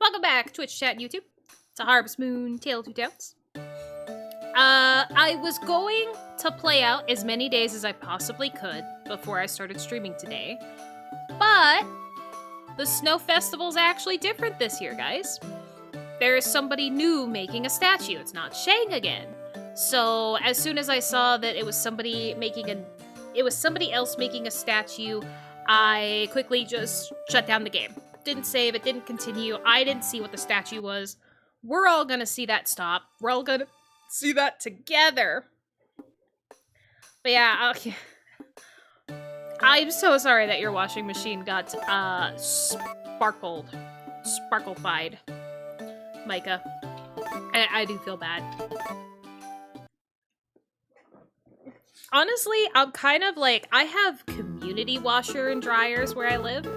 Welcome back, Twitch chat, YouTube. It's a Harvest Moon Tale Two Tales. I was going to play out as many days as I possibly could before I started streaming today, but the Snow Festival's actually different this year, guys. There is somebody new making a statue. It's not Shang again. So as soon as I saw that it was somebody else making a statue, I quickly just shut down the game. Didn't save it, didn't continue. I didn't see what the statue was. We're all gonna see that stop. We're all gonna see that together. But yeah, okay. I'm so sorry that your washing machine got sparklified, Micah. I do feel bad. Honestly, I'm kind of like, I have community washer and dryers where I live.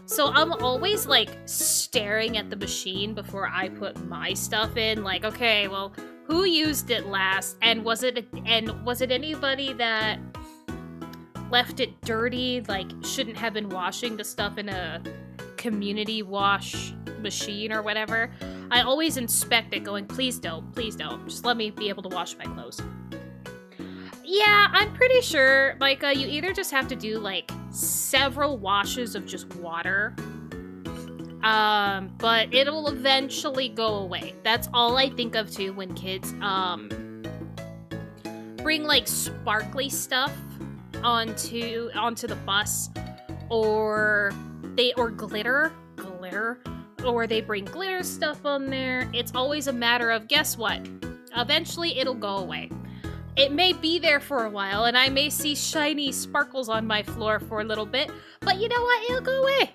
So I'm always like staring at the machine before I put my stuff in. Like, okay, well, who used it last? And was it anybody that left it dirty? Like, shouldn't have been washing the stuff in a community wash machine or whatever. I always inspect it, going, please don't, just let me be able to wash my clothes. Yeah, I'm pretty sure, Micah, you either just have to do, like, several washes of just water, but it'll eventually go away. That's all I think of, too, when kids, bring, like, sparkly stuff onto the bus, or glitter, or they bring glitter stuff on there. It's always a matter of, guess what? Eventually, it'll go away. It may be there for a while, and I may see shiny sparkles on my floor for a little bit, but you know what? It'll go away.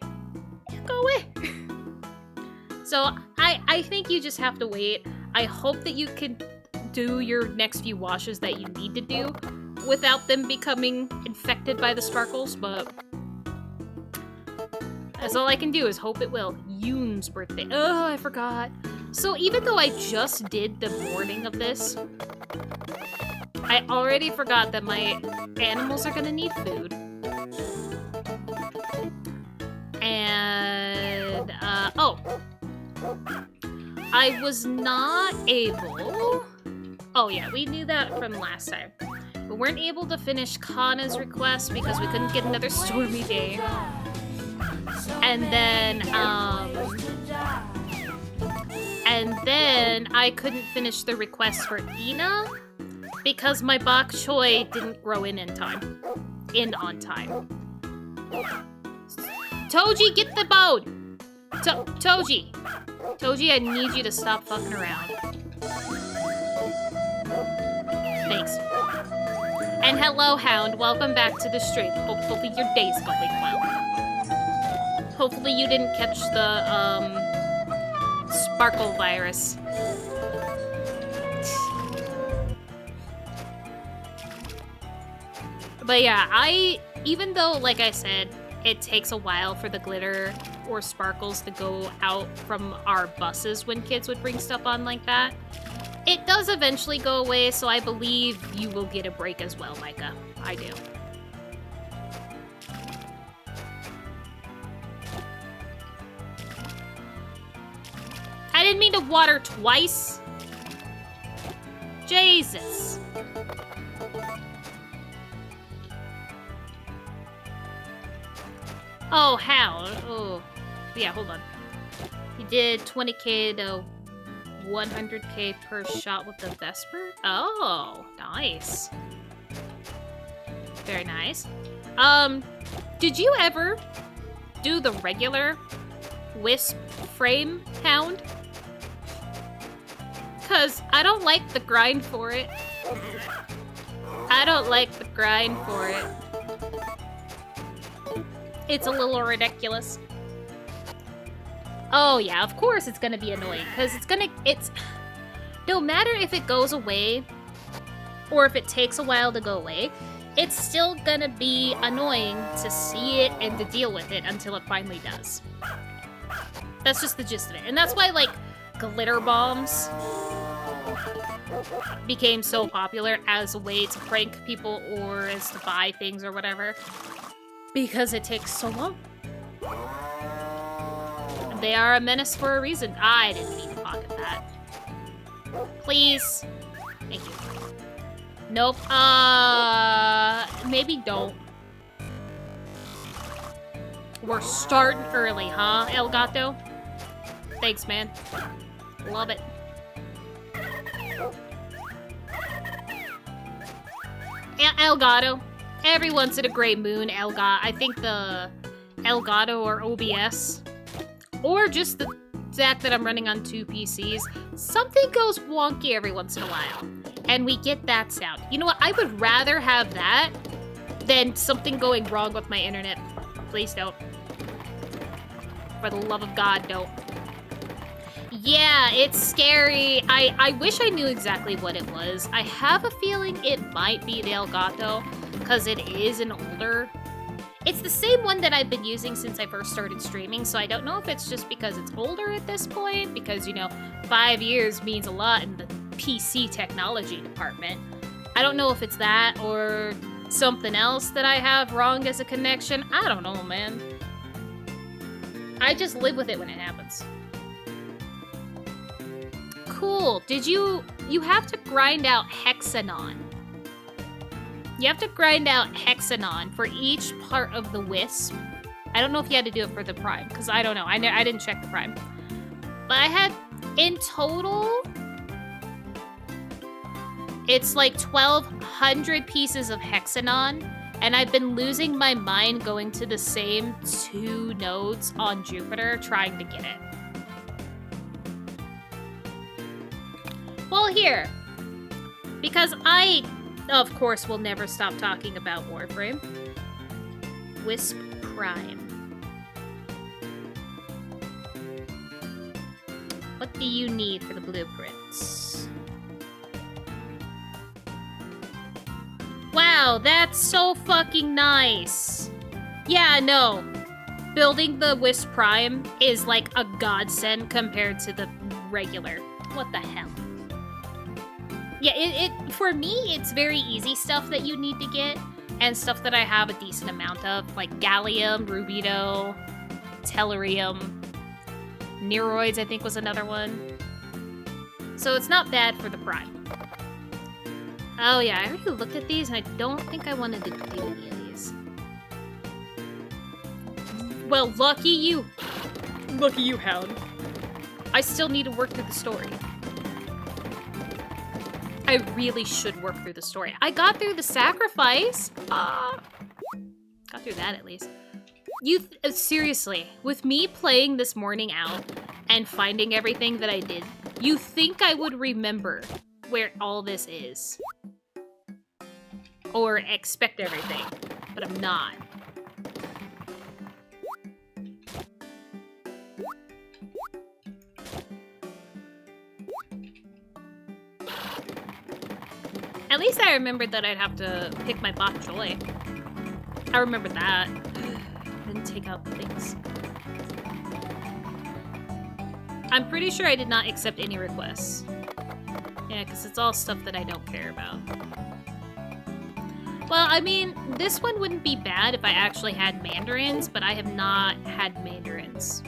It'll go away. So, I think you just have to wait. I hope that you can do your next few washes that you need to do without them becoming infected by the sparkles, but that's all I can do is hope it will. Yoon's birthday. Oh, I forgot. So even though I just did the morning of this, I already forgot that my animals are gonna need food. And, I was not able... Oh yeah, we knew that from last time. We weren't able to finish Kana's request because we couldn't get another stormy day. And then I couldn't finish the request for Ina because my bok choy didn't grow in time. Toji, get the bone! Toji, I need you to stop fucking around. Thanks. And hello, Hound. Welcome back to the stream. Hopefully your day's going well. Hopefully you didn't catch the, sparkle virus. But yeah, even though, like I said, it takes a while for the glitter or sparkles to go out from our buses when kids would bring stuff on like that, it does eventually go away, so I believe you will get a break as well, Micah. I do. I didn't mean to water twice. Jesus. Oh, how? Oh, yeah, hold on. You did 20k to 100k per shot with the Vesper? Oh, nice. Very nice. Did you ever do the regular Wisp frame Hound? Because I don't like the grind for it. It's a little ridiculous. Oh yeah, of course it's gonna be annoying, because it's... No matter if it goes away, or if it takes a while to go away, it's still gonna be annoying to see it and to deal with it until it finally does. That's just the gist of it. And that's why, like, glitter bombs became so popular as a way to prank people or as to buy things or whatever. Because it takes so long. they are a menace for a reason. I didn't mean to pocket that. Please. Thank you. Nope. Maybe don't. We're starting early, huh, Elgato? Thanks, man. Love it. Elgato. Everyone's in a great mood, Elgato. I think the Elgato or OBS, or just the fact that I'm running on 2 PCs, something goes wonky every once in a while, and we get that sound. You know what? I would rather have that than something going wrong with my internet. Please don't. For the love of God, don't. Yeah, it's scary. I wish I knew exactly what it was. I have a feeling it might be the Elgato, because it is an older... It's the same one that I've been using since I first started streaming, so I don't know if it's just because it's older at this point, because, you know, 5 years means a lot in the PC technology department. I don't know if it's that, or something else that I have wrong as a connection. I don't know, man. I just live with it when it happens. Cool. Did you have to grind out hexanon. You have to grind out hexanon for each part of the wisp. I don't know if you had to do it for the prime, because I don't know. I didn't check the prime. But I had, in total, it's like 1,200 pieces of hexanon, and I've been losing my mind going to the same 2 nodes on Jupiter trying to get it. Well, here, because I, of course, will never stop talking about Warframe. Wisp Prime. What do you need for the blueprints? Wow, that's so fucking nice. Yeah, no. Building the Wisp Prime is like a godsend compared to the regular. What the hell? Yeah, for me, it's very easy stuff that you need to get, and stuff that I have a decent amount of, like gallium, rubido, tellurium, neroids, I think was another one. So it's not bad for the prime. Oh yeah, I already looked at these, and I don't think I wanted to do any of these. Well, lucky you. Lucky you, Hound. I still need to work through the story. I really should work through the story. I got through the sacrifice. Got through that at least. Seriously, with me playing this morning out and finding everything that I did, you think I would remember where all this is. Or expect everything, but I'm not. At least I remembered that I'd have to pick my bok choy. I remember that. Didn't take out the things. I'm pretty sure I did not accept any requests. Yeah, because it's all stuff that I don't care about. Well, I mean, this one wouldn't be bad if I actually had mandarins, but I have not had mandarins.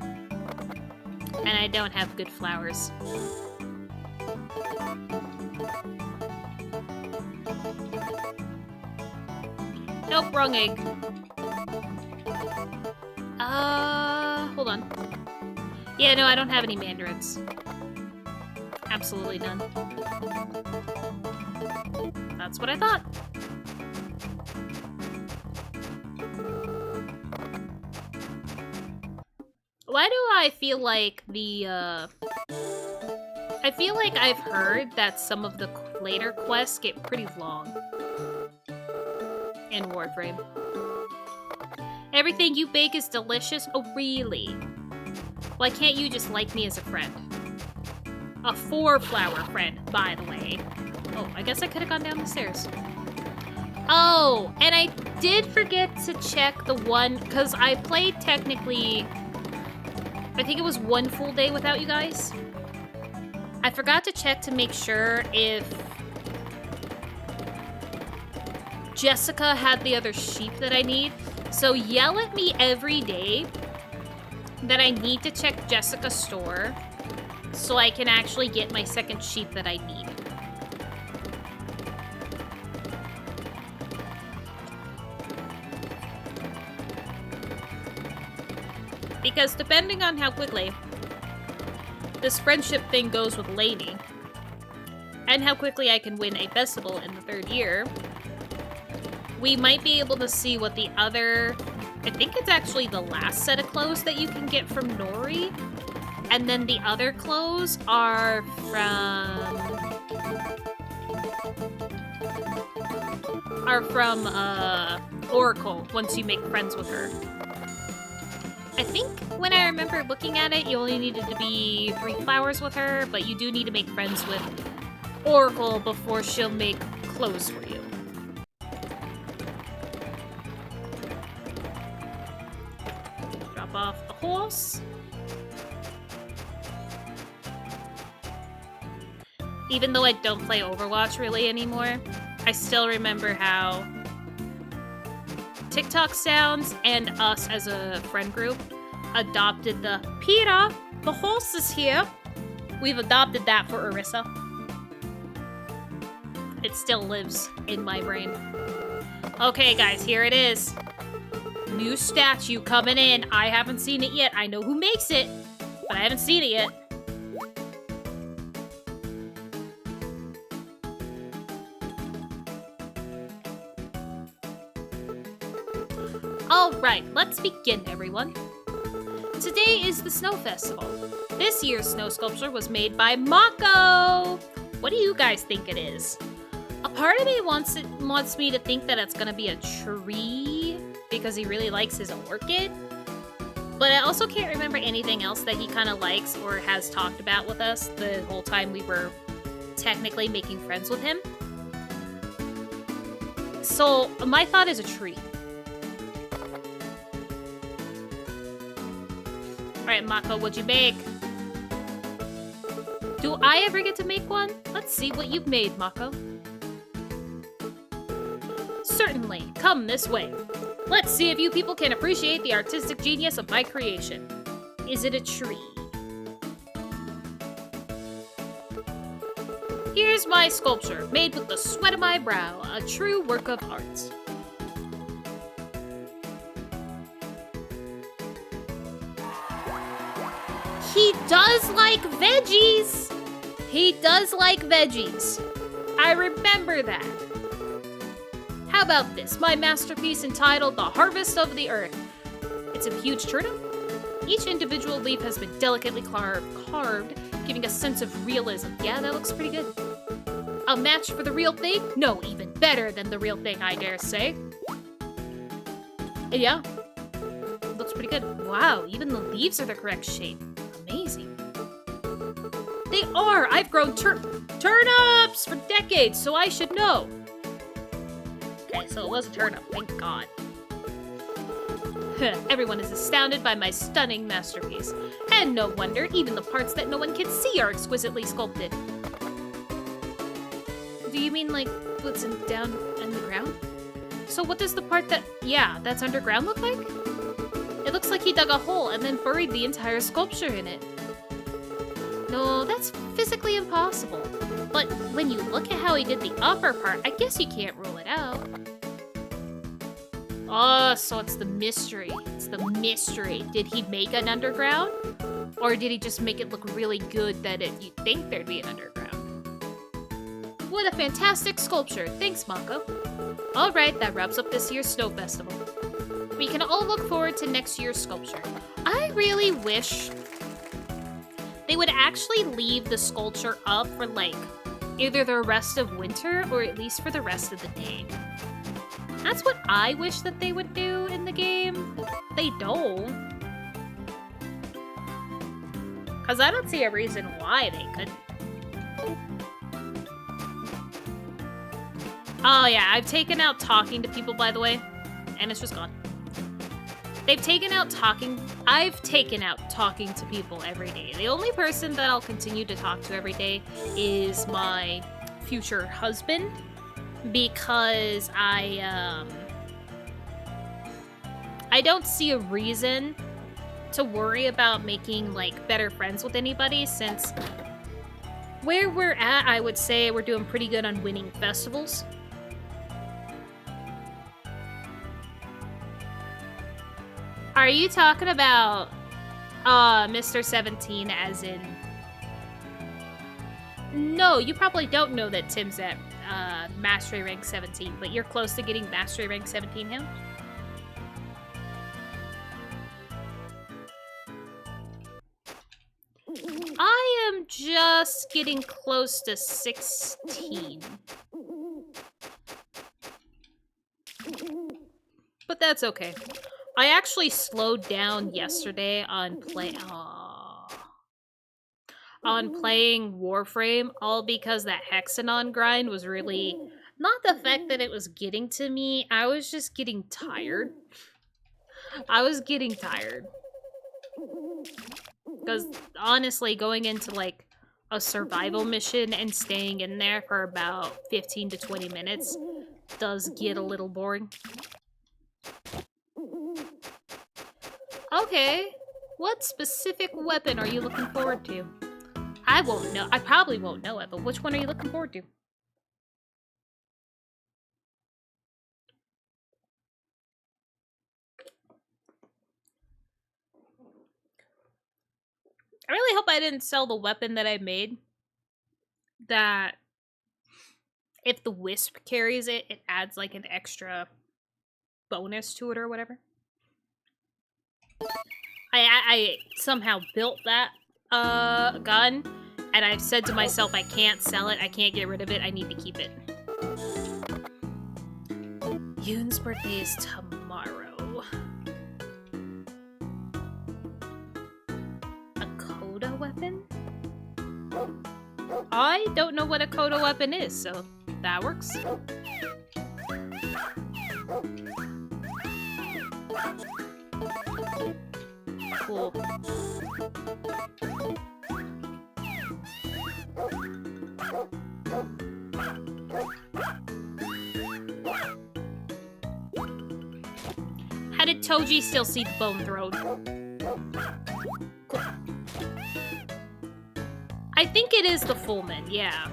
And I don't have good flowers. Nope, wrong egg. Hold on. Yeah, no, I don't have any mandarins. Absolutely none. That's what I thought. Why do I feel like I feel like I've heard that some of the later quests get pretty long in Warframe. Everything you bake is delicious? Oh, really? Why can't you just like me as a friend? A 4-flower friend, by the way. Oh, I guess I could have gone down the stairs. Oh, and I did forget to check the one, because I played technically, I think it was 1 full day without you guys. I forgot to check to make sure if Jessica had the other sheep that I need. So yell at me every day that I need to check Jessica's store so I can actually get my second sheep that I need. Because depending on how quickly this friendship thing goes with Laney, and how quickly I can win a festival in the 3rd year, we might be able to see what the other... I think it's actually the last set of clothes that you can get from Nori. And then the other clothes are from Oracle, once you make friends with her. I think when I remember looking at it, you only needed to be 3 flowers with her, but you do need to make friends with Oracle before she'll make clothes for you. Drop off the horse. Even though I don't play Overwatch really anymore, I still remember how TikTok Sounds and us as a friend group adopted the Peter, the horse is here. We've adopted that for Orisa. It still lives in my brain. Okay, guys, here it is. New statue coming in. I haven't seen it yet. I know who makes it, but I haven't seen it yet. Alright, let's begin, everyone. Today is the Snow Festival. This year's snow sculpture was made by Mako! What do you guys think it is? A part of me wants me to think that it's gonna be a tree, because he really likes his orchid. But I also can't remember anything else that he kind of likes or has talked about with us the whole time we were technically making friends with him. So, my thought is a tree. Alright, Mako, what'd you make? Do I ever get to make one? Let's see what you've made, Mako. Certainly, come this way. Let's see if you people can appreciate the artistic genius of my creation. Is it a tree? Here's my sculpture, made with the sweat of my brow, a true work of art. He does like veggies! He does like veggies. I remember that. How about this? My masterpiece entitled The Harvest of the Earth. It's a huge turnip. Each individual leaf has been delicately carved, giving a sense of realism. Yeah, that looks pretty good. A match for the real thing? No, even better than the real thing, I dare say. Yeah. Looks pretty good. Wow, even the leaves are the correct shape. Amazing. They are! I've grown turnips for decades, so I should know. Okay, so it was a turnip, thank God. Everyone is astounded by my stunning masterpiece. And no wonder, even the parts that no one can see are exquisitely sculpted. Do you mean like what's down in the ground? So what does the part that's underground look like? It looks like he dug a hole and then buried the entire sculpture in it. No, that's physically impossible. But when you look at how he did the upper part, I guess you can't rule it out. Oh, so it's the mystery. It's the mystery. Did he make an underground? Or did he just make it look really good that you'd think there'd be an underground? What a fantastic sculpture. Thanks, Mako. Alright, that wraps up this year's Snow Festival. We can all look forward to next year's sculpture. I really wish they would actually leave the sculpture up for, like, either the rest of winter or at least for the rest of the day. That's what I wish that they would do in the game. They don't. Because I don't see a reason why they couldn't. Oh yeah, I've taken out talking to people, by the way. And it's just gone. I've taken out talking to people every day. The only person that I'll continue to talk to every day is my future husband, because I don't see a reason to worry about making, like, better friends with anybody, since where we're at, I would say we're doing pretty good on winning festivals. Are you talking about Mr. 17 as in... No, you probably don't know that Tim's at Mastery Rank 17, but you're close to getting Mastery Rank 17 now? I am just getting close to 16. But that's okay. I actually slowed down yesterday on playing Warframe, all because that Hexanon grind was really not the fact that it was getting to me. I was just getting tired. I was getting tired. Because honestly, going into like a survival mission and staying in there for about 15 to 20 minutes does get a little boring. Okay, what specific weapon are you looking forward to? I won't know. I probably won't know it, but which one are you looking forward to? I really hope I didn't sell the weapon that I made. That if the Wisp carries it, it adds like an extra bonus to it or whatever. I somehow built that gun, and I've said to myself I can't sell it, I can't get rid of it, I need to keep it. Yoon's birthday is tomorrow. A Coda weapon? I don't know what a Coda weapon is, so that works. Cool. How did Toji still see the bone throne? Cool. I think it is the Fullman, yeah.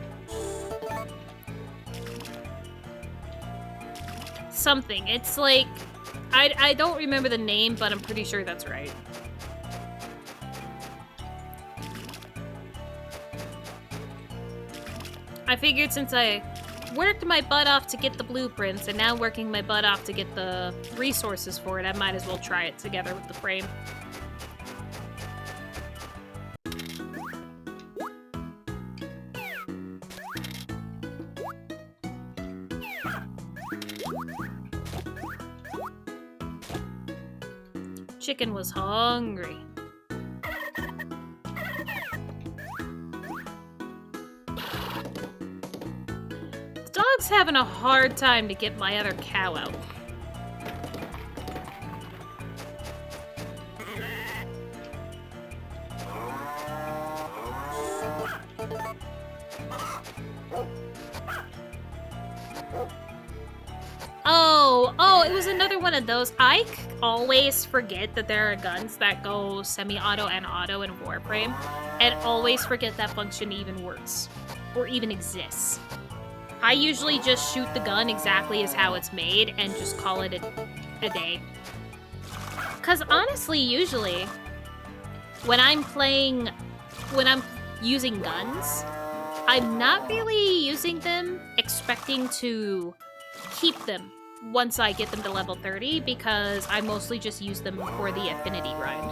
Something. It's like... I don't remember the name, but I'm pretty sure that's right. I figured since I worked my butt off to get the blueprints, and now working my butt off to get the resources for it, I might as well try it together with the frame. Chicken was hungry. The dog's having a hard time to get my other cow out. Oh, it was another one of those. I always forget that there are guns that go semi-auto and auto in Warframe, and always forget that function even works, or even exists. I usually just shoot the gun exactly as how it's made, and just call it a day. Because honestly, usually, when I'm using guns, I'm not really using them expecting to keep them once I get them to level 30, because I mostly just use them for the affinity grind.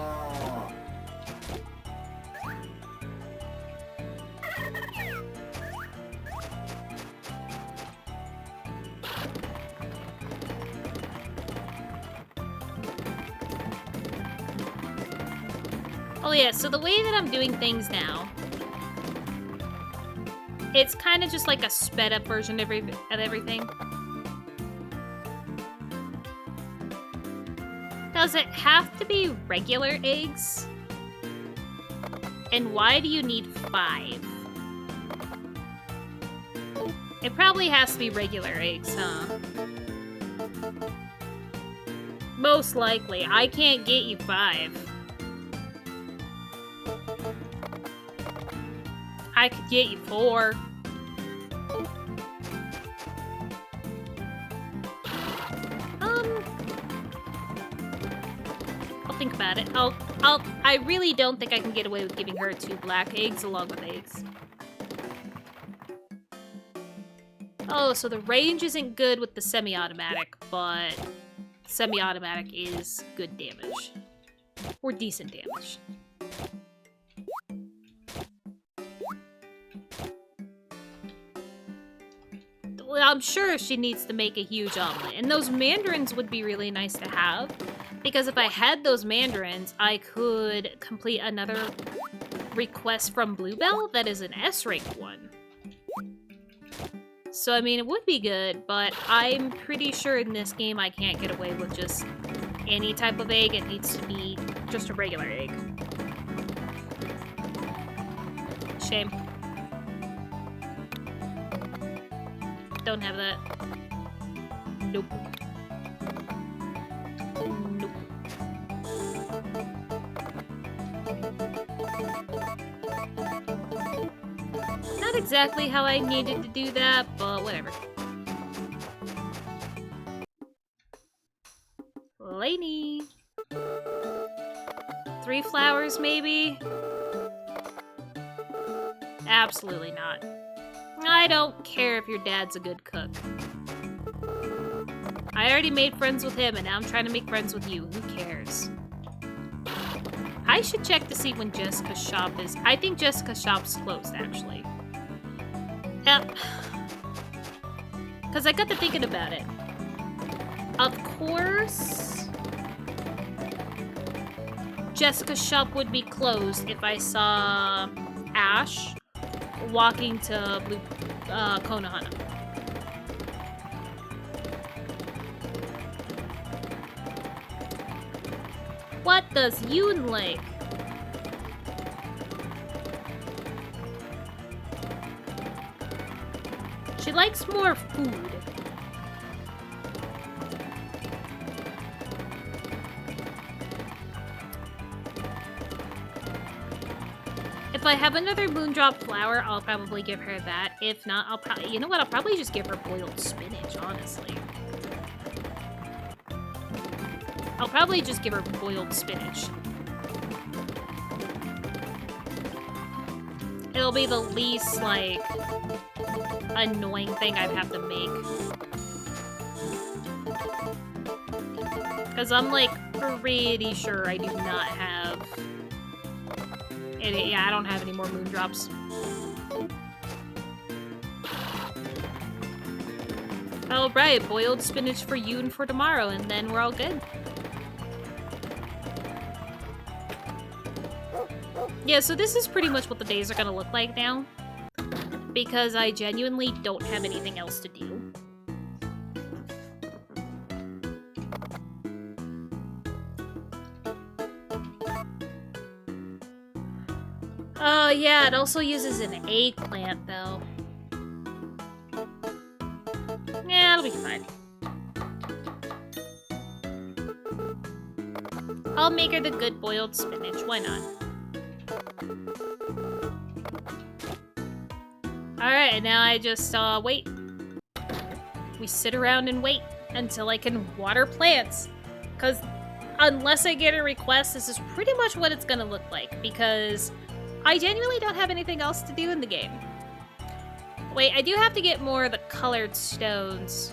Oh yeah, so the way that I'm doing things now, it's kind of just like a sped up version of everything. Does it have to be regular eggs? And why do you need 5? It probably has to be regular eggs, huh? Most likely. I can't get you 5. I could get you 4. I'll think about it. I really don't think I can get away with giving her 2 black eggs along with eggs. Oh, so the range isn't good with the semi-automatic, but semi-automatic is good damage. Or decent damage. Well, I'm sure she needs to make a huge omelet, and those mandarins would be really nice to have, because if I had those mandarins, I could complete another request from Bluebell that is an S-rank one. So, I mean, it would be good, but I'm pretty sure in this game I can't get away with just any type of egg. It needs to be just a regular egg. Shame. Don't have that. Nope. Nope. Not exactly how I needed to do that, but whatever. Laney. 3 flowers, maybe? Absolutely not. I don't care if your dad's a good cook. I already made friends with him, and now I'm trying to make friends with you. Who cares? I should check to see when Jessica's shop is. I think Jessica's shop's closed, actually. Because I got to thinking about it. Of course, Jessica's shop would be closed if I saw Ash walking to Konohana. What does Yoon like? She likes more food. If I have another Moondrop flower, I'll probably give her that. If not, I'll probably... You know what? I'll probably just give her boiled spinach, honestly. I'll probably just give her boiled spinach. It'll be the least, like, annoying thing I'd have to make. Because I'm, like, pretty sure I do not have... Yeah, I don't have any more Moondrops. Alright, boiled spinach for you and for tomorrow, and then we're all good. Yeah, so this is pretty much what the days are gonna look like now. Because I genuinely don't have anything else to do. Oh, yeah, it also uses an eggplant, though. Yeah, it'll be fine. I'll make her the good boiled spinach, why not? Alright, and now I just, wait. We sit around and wait until I can water plants. Because unless I get a request, this is pretty much what it's gonna look like. Because I genuinely don't have anything else to do in the game. Wait, I do have to get more of the colored stones.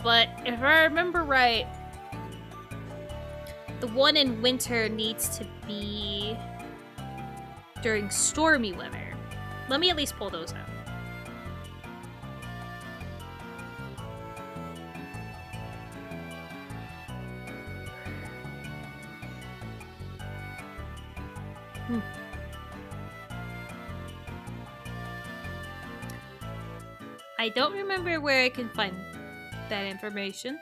But if I remember right, the one in winter needs to be during stormy weather. Let me at least pull those out. I don't remember where I can find that information.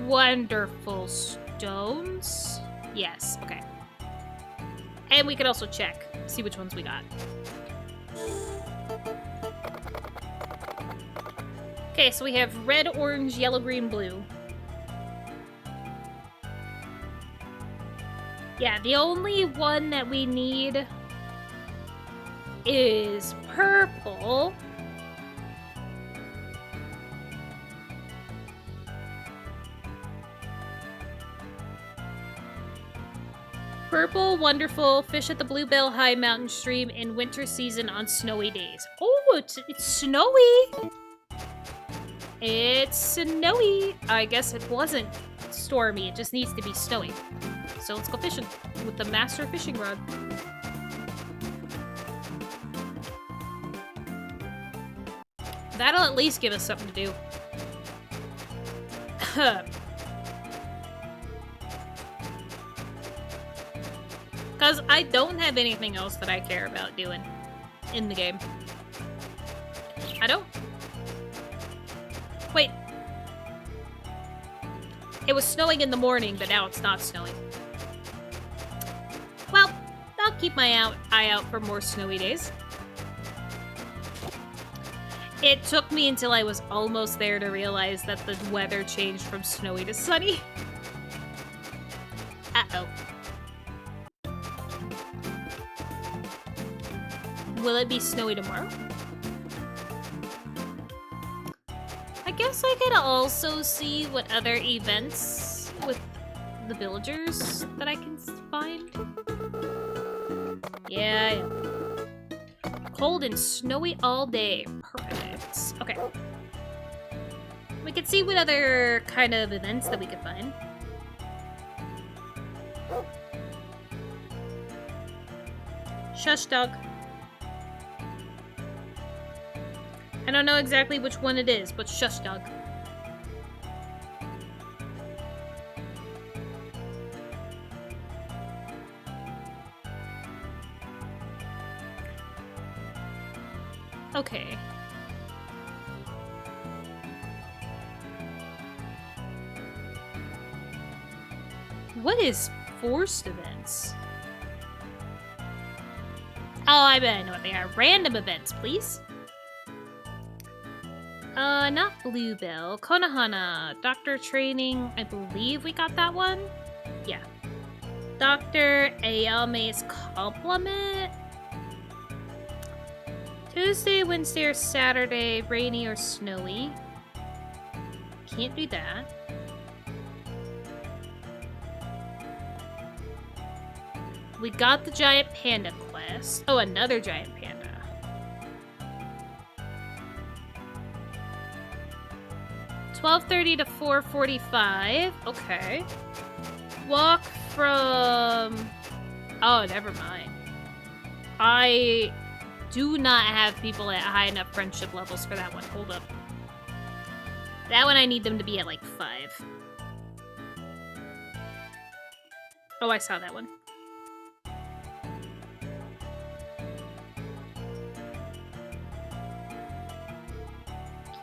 Wonderful stones? Yes, okay. And we could also check, see which ones we got. Okay, so we have red, orange, yellow, green, blue. Yeah, the only one that we need is purple. Purple, wonderful, fish at the Bluebell High Mountain Stream in winter season on snowy days. Oh, it's snowy! It's snowy! I guess it wasn't stormy, it just needs to be snowy. So let's go fishing with the master fishing rod. That'll at least give us something to do. Because I don't have anything else that I care about doing in the game. I don't. Wait. It was snowing in the morning, but now it's not snowing. Well, I'll keep my eye out for more snowy days. It took me until I was almost there to realize that the weather changed from snowy to sunny. Uh-oh. Will it be snowy tomorrow? I guess I could also see what other events with the villagers that I can find. Yeah. Cold and snowy all day. Perfect. Okay. We could see what other kind of events that we could find. Shush, dog. I don't know exactly which one it is, but shush, dog. Okay. What is forced events? Oh, I bet I know what they are. Random events, please. Not Bluebell. Konohana. Doctor training. I believe we got that one. Yeah. Dr. Ayame's compliment. Tuesday, Wednesday, or Saturday, rainy or snowy. Can't do that. We got the giant panda quest. Oh, another giant panda. 12:30 to 4:45. Okay. Walk from... Oh, never mind. I do not have people at high enough friendship levels for that one. Hold up. That one I need them to be at like 5. Oh, I saw that one.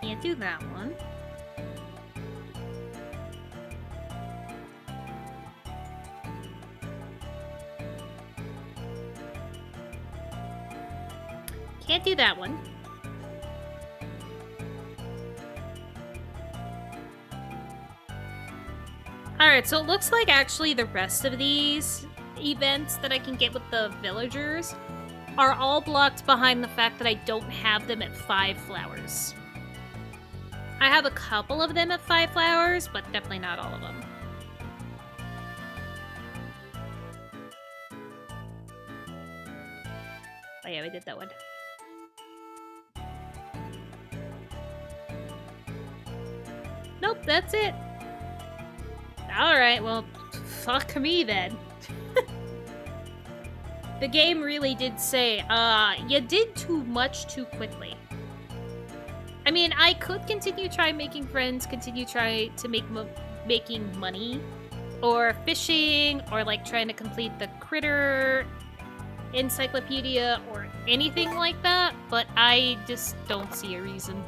Can't do that one. Can't do that one. Alright, so it looks like actually the rest of these events that I can get with the villagers are all blocked behind the fact that I don't have them at 5 flowers. I have a couple of them at 5 flowers, but definitely not all of them. Oh yeah, we did that one. Nope, that's it. Alright, well, fuck me then. The game really did say, you did too much too quickly. I mean, I could continue trying making friends, continue trying to making money, or fishing, or like trying to complete the critter encyclopedia, or anything like that, but I just don't see a reason.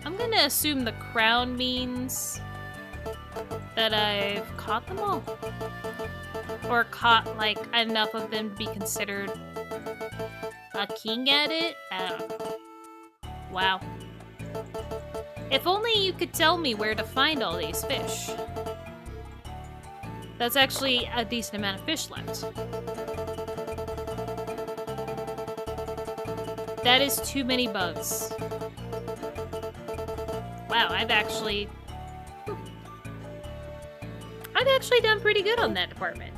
I'm gonna assume the crown means that I've caught them all. Or caught, like, enough of them to be considered a king at it? I don't know. Wow. If only you could tell me where to find all these fish. That's actually a decent amount of fish left. That is too many bugs. Wow, I've actually done pretty good on that department.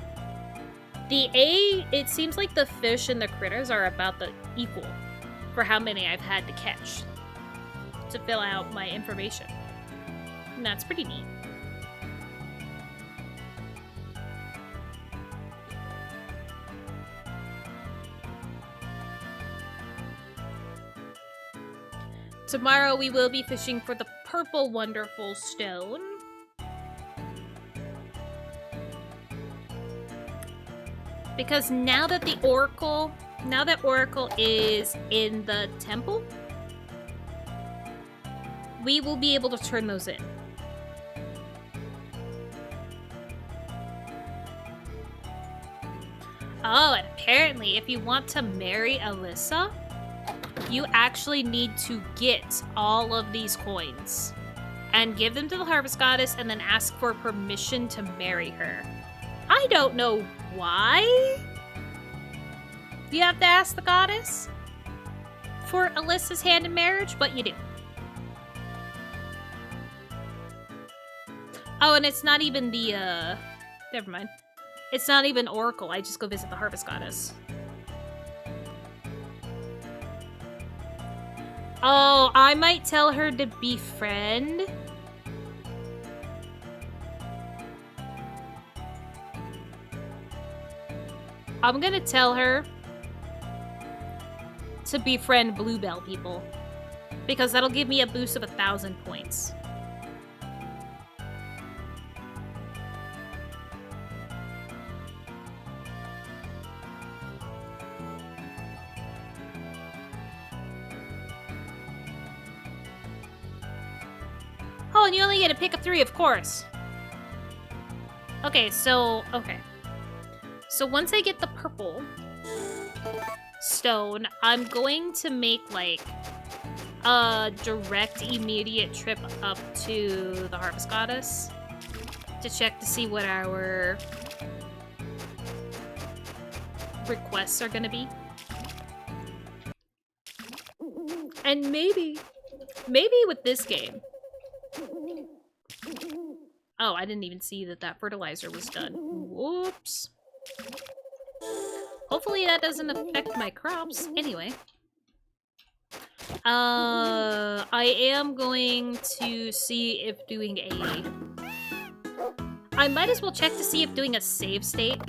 It seems like the fish and the critters are about the equal for how many I've had to catch to fill out my information. And that's pretty neat. Tomorrow we will be fishing for the purple wonderful stone. Because now that Oracle is in the temple, we will be able to turn those in. Oh, and apparently if you want to marry Alyssa, you actually need to get all of these coins and give them to the Harvest Goddess and then ask for permission to marry her. I don't know why you have to ask the goddess for Alyssa's hand in marriage, but you do. Oh, and it's not even the, never mind. It's not even Oracle. I just go visit the Harvest Goddess. Oh, I might tell her to befriend. I'm gonna tell her to befriend Bluebell people, because that'll give me a boost of 1,000 points. Oh, and you only get to pick a 3, of course. Okay, so once I get the purple stone, I'm going to make, like, a direct, immediate trip up to the Harvest Goddess to check to see what our requests are gonna be. And maybe with this game... Oh, I didn't even see that fertilizer was done. Whoops. Hopefully that doesn't affect my crops. Anyway. I am going to see if doing a... I might as well check to see if doing a save state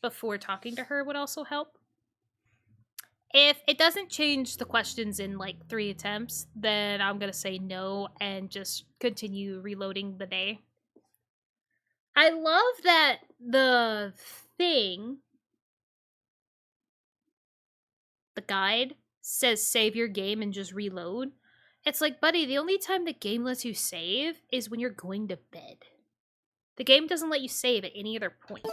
before talking to her would also help. If it doesn't change the questions in, like, 3 attempts, then I'm gonna say no and just continue reloading the day. I love that the thing, the guide, says save your game and just reload. It's like, buddy, the only time the game lets you save is when you're going to bed. The game doesn't let you save at any other point.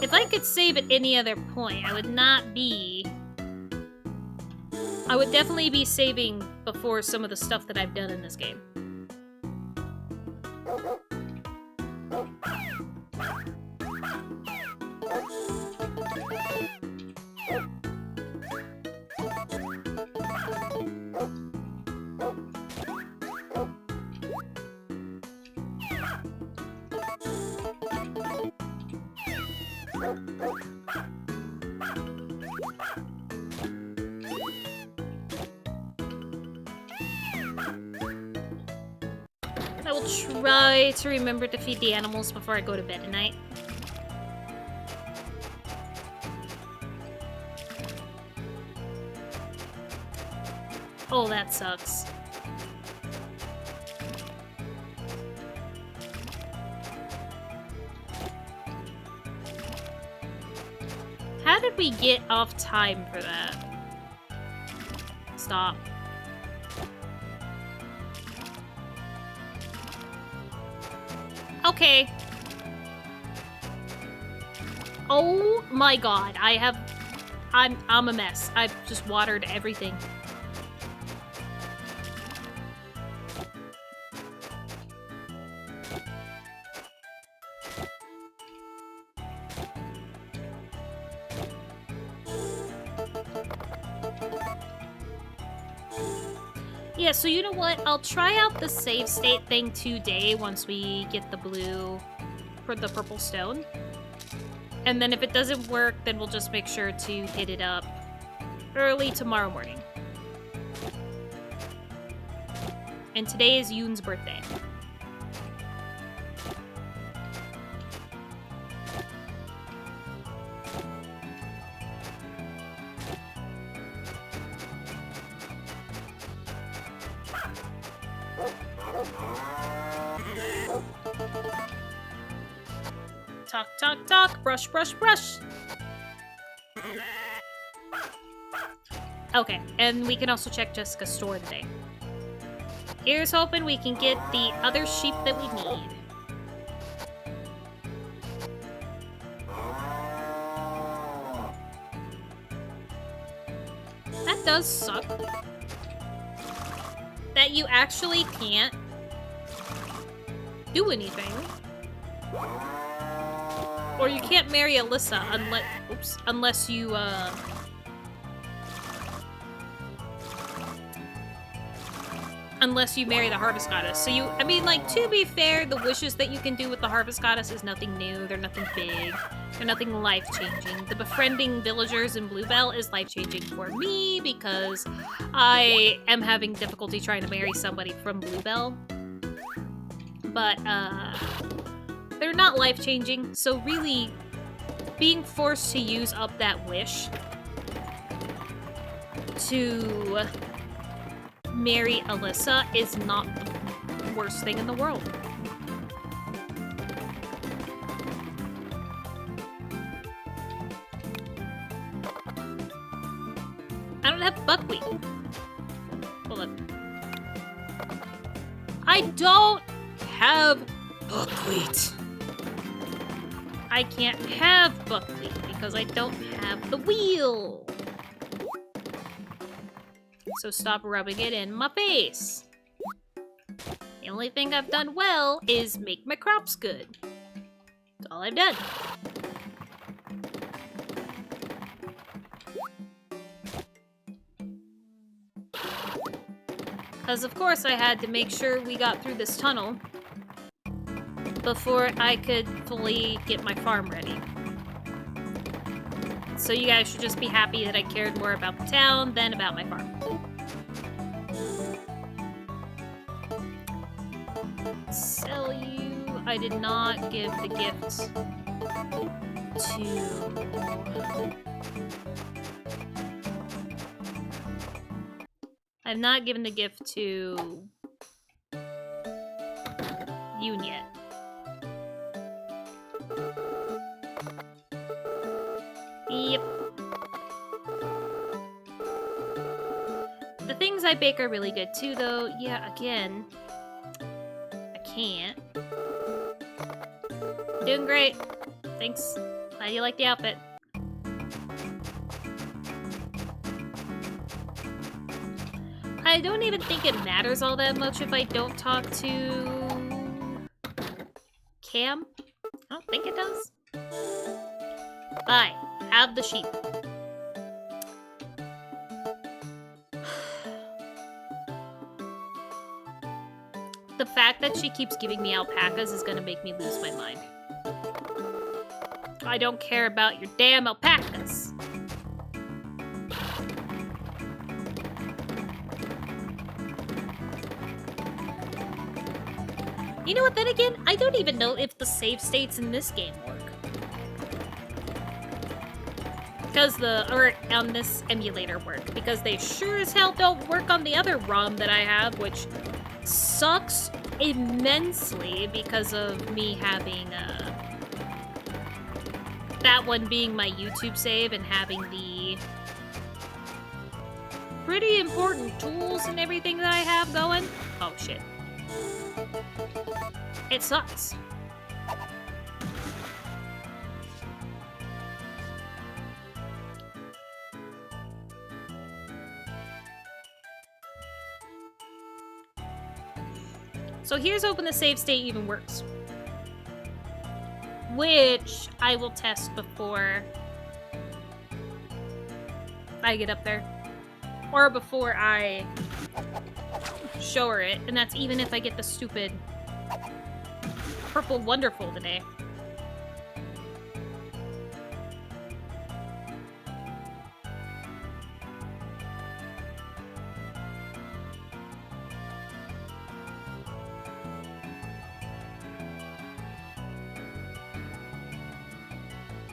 If I could save at any other point, I would definitely be saving before some of the stuff that I've done in this game. I will try to remember to feed the animals before I go to bed at night. Oh, that sucks. How did we get off time for that? Stop. Okay. Oh my god, I'm a mess. I've just watered everything. Yeah, so you know what? I'll try out the save state thing today once we get the blue for the purple stone. And then if it doesn't work, then we'll just make sure to hit it up early tomorrow morning. And today is Yoon's birthday. Talk, talk, talk. Brush, brush, brush. Okay, and we can also check Jessica's store today. Here's hoping we can get the other sheep that we need. That does suck. That you actually can't do anything. Or you can't marry Alyssa unless you, unless you marry the Harvest Goddess. So I mean, like, to be fair, the wishes that you can do with the Harvest Goddess is nothing new. They're nothing big. They're nothing life-changing. The befriending villagers in Bluebell is life-changing for me because I am having difficulty trying to marry somebody from Bluebell. But, they're not life-changing, so really, being forced to use up that wish to marry Alyssa is not the worst thing in the world. I don't have buckwheat. Hold on. I don't have buckwheat. I can't have buckwheat because I don't have the wheel. So stop rubbing it in my face. The only thing I've done well is make my crops good. That's all I've done. Because of course I had to make sure we got through this tunnel before I could fully get my farm ready. So you guys should just be happy that I cared more about the town than about my farm. Sell you. I did not give the gift to... I've not given the gift to Yoon yet. Yep. The things I bake are really good too, though. Yeah, again, I can't. Doing great. Thanks. Glad you like the outfit. I don't even think it matters all that much if I don't talk to Cam. I don't think it does. Bye. Have the sheep. The fact that she keeps giving me alpacas is gonna make me lose my mind. I don't care about your damn alpacas. You know what, then again, I don't even know if the save states in this game work. Or on this emulator work, because they sure as hell don't work on the other ROM that I have, which sucks immensely because of me having, that one being my YouTube save and having the pretty important tools and everything that I have going. Oh, shit. It sucks. So here's hoping the save state even works. Which I will test before I get up there. Or before I show her it. And that's even if I get the stupid purple wonderful today.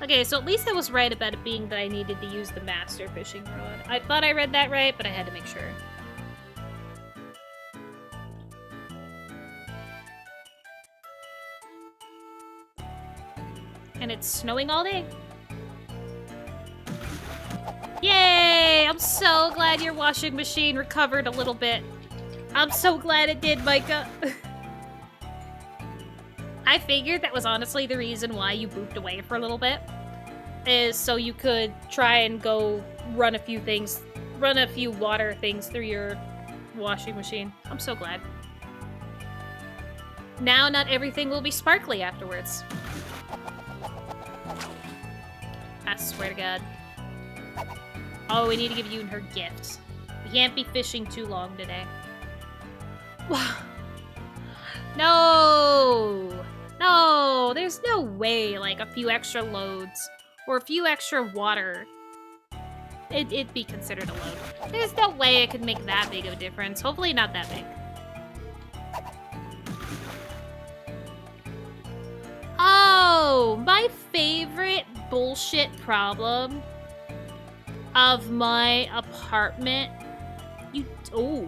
Okay, so at least I was right about it being that I needed to use the master fishing rod. I thought I read that right, but I had to make sure. And it's snowing all day. Yay! I'm so glad your washing machine recovered a little bit. I'm so glad it did, Micah. I figured that was honestly the reason why you booped away for a little bit. Is so you could try and go run a few water things through your washing machine. I'm so glad. Now not everything will be sparkly afterwards. I swear to God. Oh, we need to give you her gift. We can't be fishing too long today. No! No! There's no way, like, a few extra loads or a few extra water, it'd be considered a load. There's no way it could make that big of a difference. Hopefully not that big. Oh, my favorite bullshit problem of my apartment. Oh.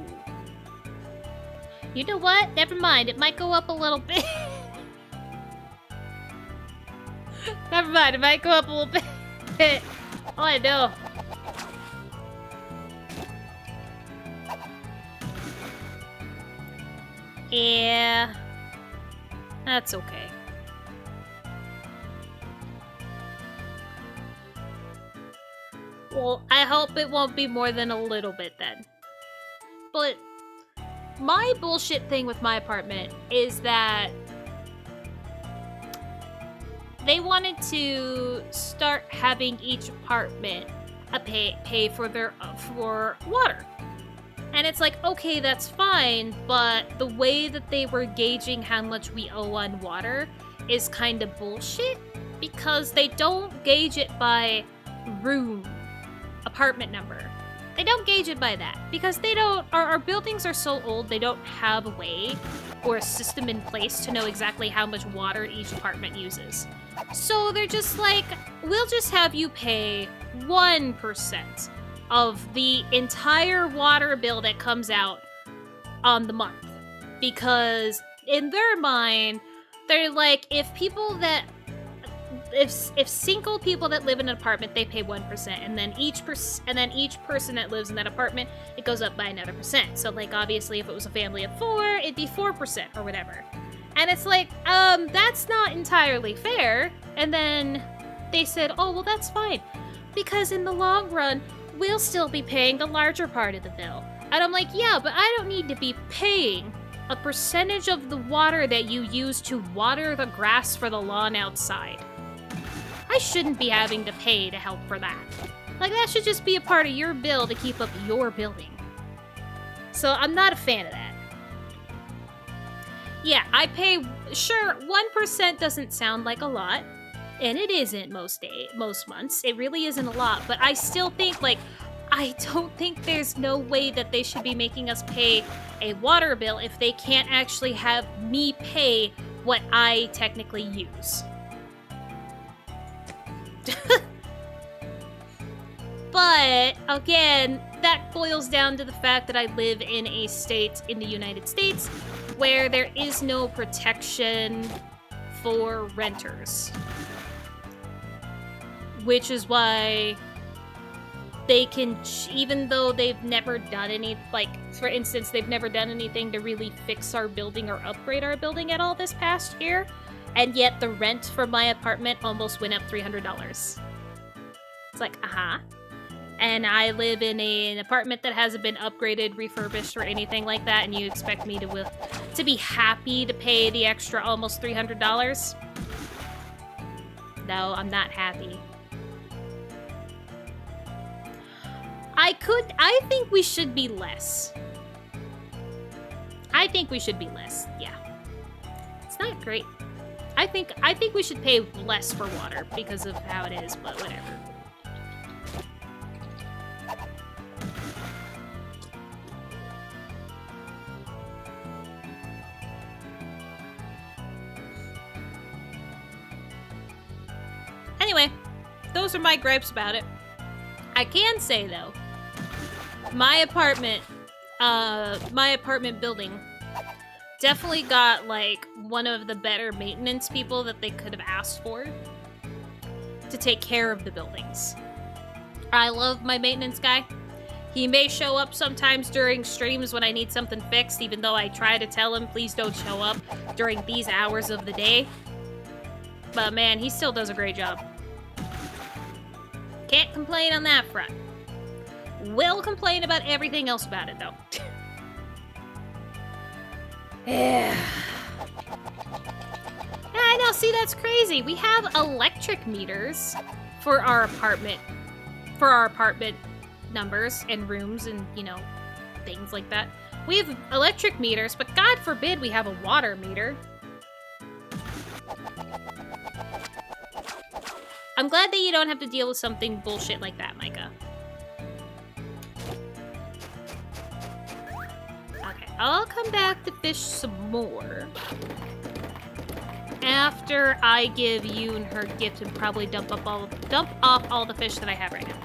You know what? Never mind. It might go up a little bit. Never mind. It might go up a little bit. Oh, I know. Yeah. That's okay. Well, I hope it won't be more than a little bit then. But my bullshit thing with my apartment is that they wanted to start having each apartment pay for water. And it's like, okay, that's fine, but the way that they were gauging how much we owe on water is kind of bullshit because they don't gauge it by room, apartment number. They don't gauge it by that because they don't, our buildings are so old, they don't have a way or a system in place to know exactly how much water each apartment uses. So they're just like, we'll just have you pay 1% of the entire water bill that comes out on the month. Because in their mind, they're like, if single people that live in an apartment, they pay 1%, and then each person that lives in that apartment, it goes up by another percent. So like obviously if it was a family of 4, it'd be 4% or whatever. And it's like, that's not entirely fair. And then they said, oh, well, that's fine. Because in the long run, we'll still be paying the larger part of the bill. And I'm like, yeah, but I don't need to be paying a percentage of the water that you use to water the grass for the lawn outside. I shouldn't be having to pay to help for that. Like, that should just be a part of your bill to keep up your building. So I'm not a fan of that. Yeah, I pay, sure, 1% doesn't sound like a lot, and it isn't most months. It really isn't a lot, but I still think, like, I don't think there's no way that they should be making us pay a water bill if they can't actually have me pay what I technically use. But, again, that boils down to the fact that I live in a state in the United States where there is no protection for renters. Which is why they can, even though they've never done any, like, for instance, they've never done anything to really fix our building or upgrade our building at all this past year, and yet the rent for my apartment almost went up $300. It's like, And I live in an apartment that hasn't been upgraded, refurbished, or anything like that, and you expect me to to be happy to pay the extra almost $300. No, I'm not happy. I think we should be less. I think we should be less, yeah. It's not great. I think we should pay less for water because of how it is, but whatever. Anyway, those are my gripes about it. I can say though, my apartment building definitely got like one of the better maintenance people that they could have asked for to take care of the buildings. I love my maintenance guy. He may show up sometimes during streams when I need something fixed, even though I try to tell him, please don't show up during these hours of the day. But man, he still does a great job. Can't complain on that front. Will complain about everything else about it, though. Yeah. I know, see, that's crazy. We have electric meters for our apartment numbers and rooms and, you know, things like that. We have electric meters, but God forbid we have a water meter. I'm glad that you don't have to deal with something bullshit like that, Micah. Okay, I'll come back to fish some more after I give Yoon her gift and probably dump off all the fish that I have right now.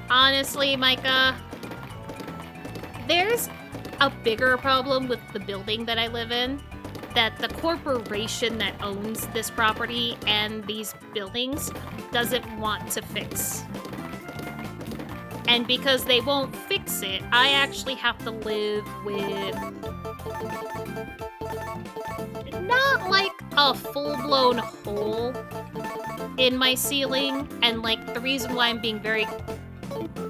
Honestly, Micah, there's a bigger problem with the building that I live in that the corporation that owns this property and these buildings doesn't want to fix. And because they won't fix it, I actually have to live with not like a full-blown hole in my ceiling. And like the reason why I'm being very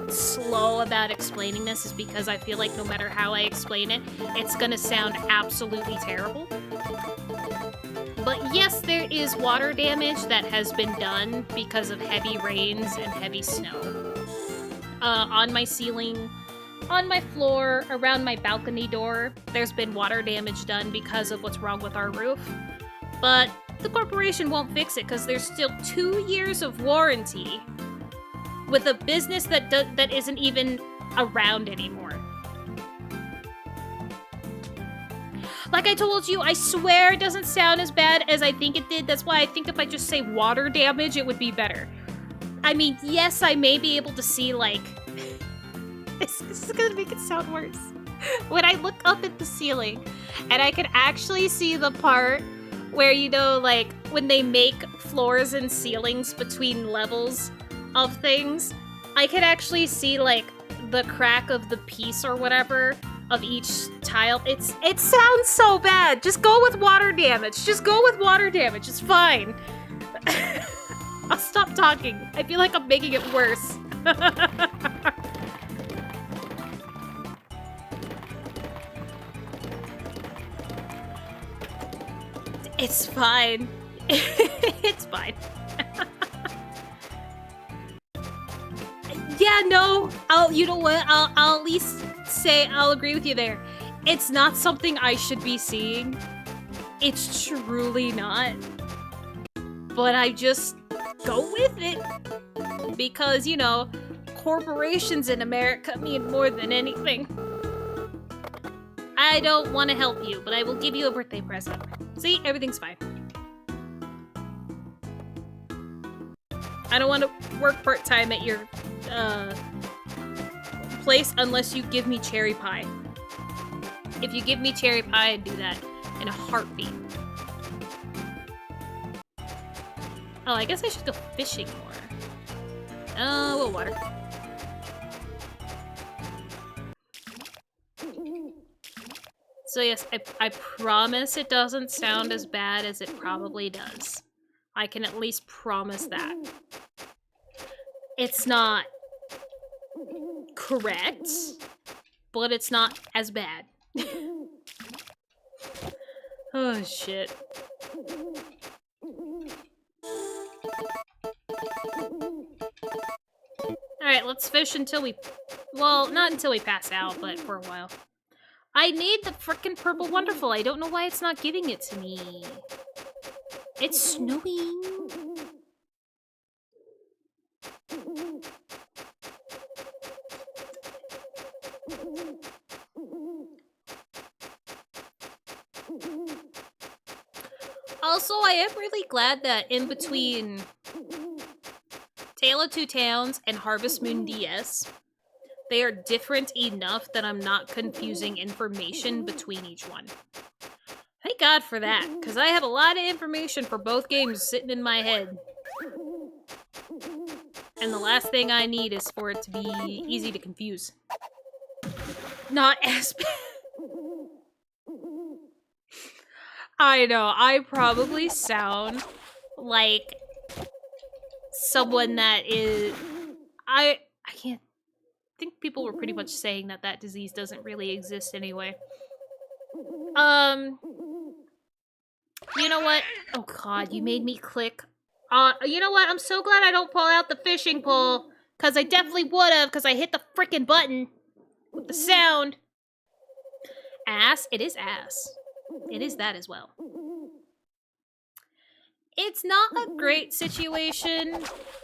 slow about explaining this is because I feel like no matter how I explain it, it's gonna sound absolutely terrible. But yes, there is water damage that has been done because of heavy rains and heavy snow. On my ceiling, on my floor, around my balcony door, there's been water damage done because of what's wrong with our roof. But the corporation won't fix it because there's still 2 years of warranty with a business that isn't even around anymore. Like I told you, I swear it doesn't sound as bad as I think it did. That's why I think if I just say water damage, it would be better. I mean, yes, I may be able to see, like... This is gonna make it sound worse. When I look up at the ceiling, and I can actually see the part where, you know, like, when they make floors and ceilings between levels of things, I can actually see, like, the crack of the piece or whatever of each tile. It sounds so bad. Just go with water damage. Just go with water damage. It's fine. I'll stop talking. I feel like I'm making it worse. It's fine. It's fine. Yeah, no. You know what? I'll at least say I'll agree with you there. It's not something I should be seeing. It's truly not. But I just go with it. Because, you know, corporations in America mean more than anything. I don't want to help you, but I will give you a birthday present. See? Everything's fine. I don't want to work part-time at your place unless you give me cherry pie. If you give me cherry pie, I'd do that in a heartbeat. Oh, I guess I should go fishing more. Oh, well, water. So yes, I promise it doesn't sound as bad as it probably does. I can at least promise that. It's not. correct, but it's not as bad. Oh, shit. Alright, let's fish until we... Well, not until we pass out, but for a while. I need the frickin' purple wonderful. I don't know why it's not giving it to me. It's snowing. Also, I am really glad that in between Tale of Two Towns and Harvest Moon DS, they are different enough that I'm not confusing information between each one. Thank God for that, because I have a lot of information for both games sitting in my head. And the last thing I need is for it to be easy to confuse. Not as bad. I know, I probably sound like someone that is... I can't... I think people were pretty much saying that that disease doesn't really exist anyway. You know what? Oh god, you made me click. You know what? I'm so glad I don't pull out the fishing pole. Because I definitely would have, because I hit the frickin' button with the sound. Ass? It is ass. It is that as well. It's not a great situation,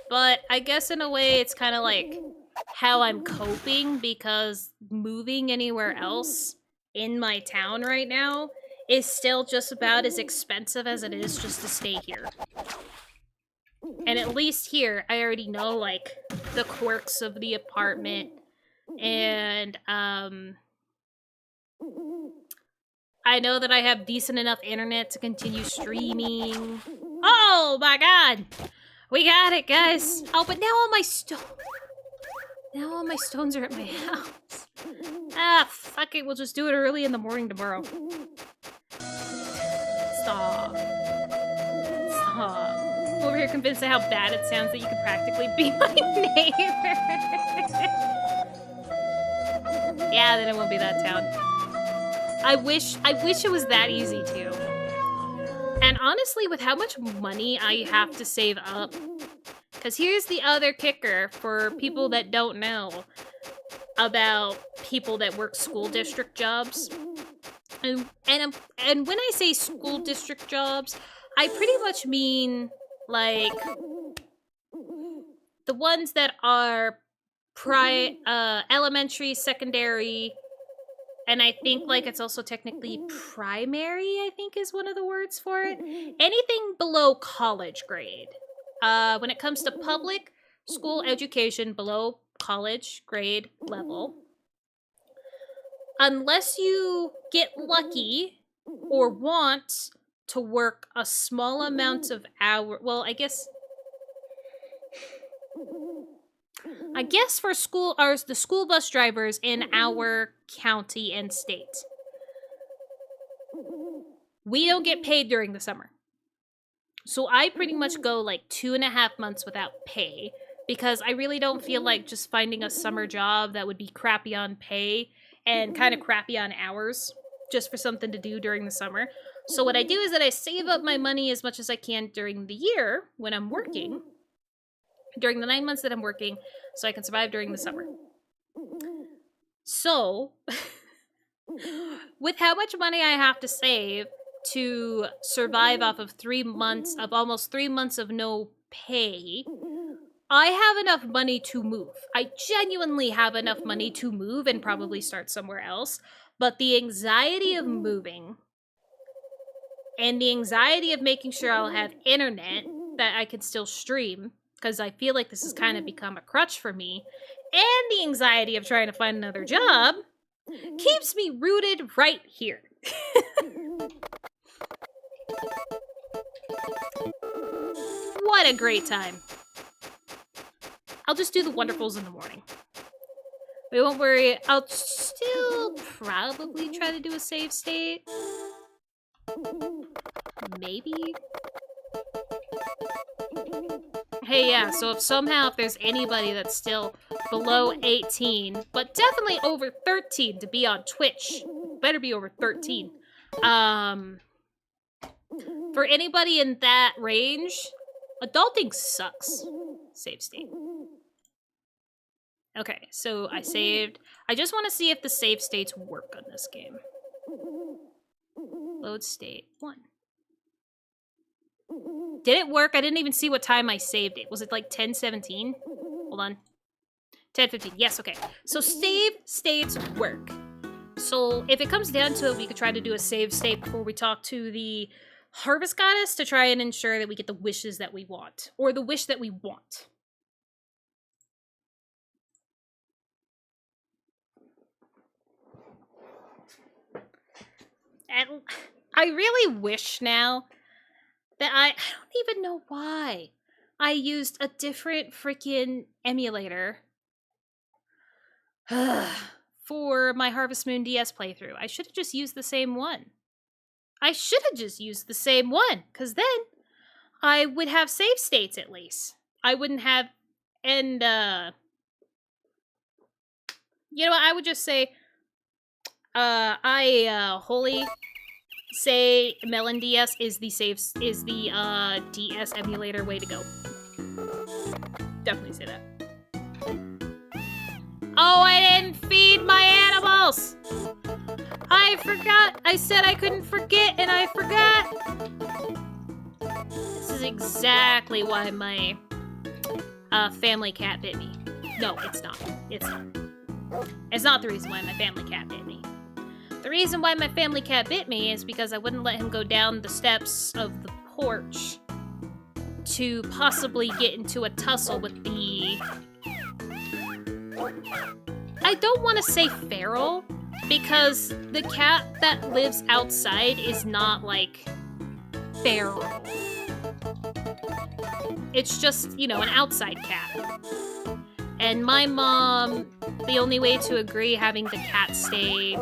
but I guess in a way it's kind of like how I'm coping, because moving anywhere else in my town right now is still just about as expensive as it is just to stay here. And at least here, I already know, like, the quirks of the apartment, and, I know that I have decent enough internet to continue streaming. Oh my god! We got it, guys! Oh, but now all my stones are at my house. Ah, fuck it, we'll just do it early in the morning tomorrow. Stop. Stop. Over here convinced of how bad it sounds that you could practically be my neighbor. Yeah, then it won't be that town. I wish it was that easy too. And honestly, with how much money I have to save up, because here's the other kicker for people that don't know about people that work school district jobs. And when I say school district jobs, I pretty much mean, like, the ones that are elementary, secondary, and I think, like, it's also technically primary, I think is one of the words for it. Anything below college grade. When it comes to public school education below college grade level, unless you get lucky or want to work a small amount of hours, well, I guess for the school bus drivers in our county and state, we don't get paid during the summer. So I pretty much go like 2.5 months without pay, because I really don't feel like just finding a summer job that would be crappy on pay and kind of crappy on hours just for something to do during the summer. So what I do is that I save up my money as much as I can during the year when I'm working, during the 9 months that I'm working, so I can survive during the summer. So, with how much money I have to save to survive off of almost 3 months of no pay, I have enough money to move. I genuinely have enough money to move and probably start somewhere else, but the anxiety of moving and the anxiety of making sure I'll have internet that I can still stream, because I feel like this has kind of become a crutch for me, and the anxiety of trying to find another job keeps me rooted right here. What a great time. I'll just do the wonderfuls in the morning. We won't worry. I'll still probably try to do a save state. Maybe. Hey, yeah, so if there's anybody that's still below 18, but definitely over 13 to be on Twitch. Better be over 13. For anybody in that range, adulting sucks. Save state. Okay, so I saved. I just want to see if the save states work on this game. Load state 1. Did it work? I didn't even see what time I saved it. Was it like 10:17? Hold on. 10:15. Yes, okay. So save states work. So if it comes down to it, we could try to do a save state before we talk to the Harvest Goddess to try and ensure that we get the wishes that we want. Or the wish that we want. And I really wish now that I don't even know why I used a different freaking emulator for my Harvest Moon DS playthrough. I should have just used the same one. Because then I would have save states at least. I wouldn't have, and, you know what, I would just say, wholly say Melon DS is the DS emulator way to go. Definitely say that. Oh, I didn't feed my animals! I forgot! I said I couldn't forget, and I forgot! This is exactly why my family cat bit me. No, it's not. It's not. It's not the reason why my family cat bit me. The reason why my family cat bit me is because I wouldn't let him go down the steps of the porch to possibly get into a tussle with the... I don't want to say feral, because the cat that lives outside is not, like, feral. It's just, you know, an outside cat. And my mom, the only way to agree having the cat stay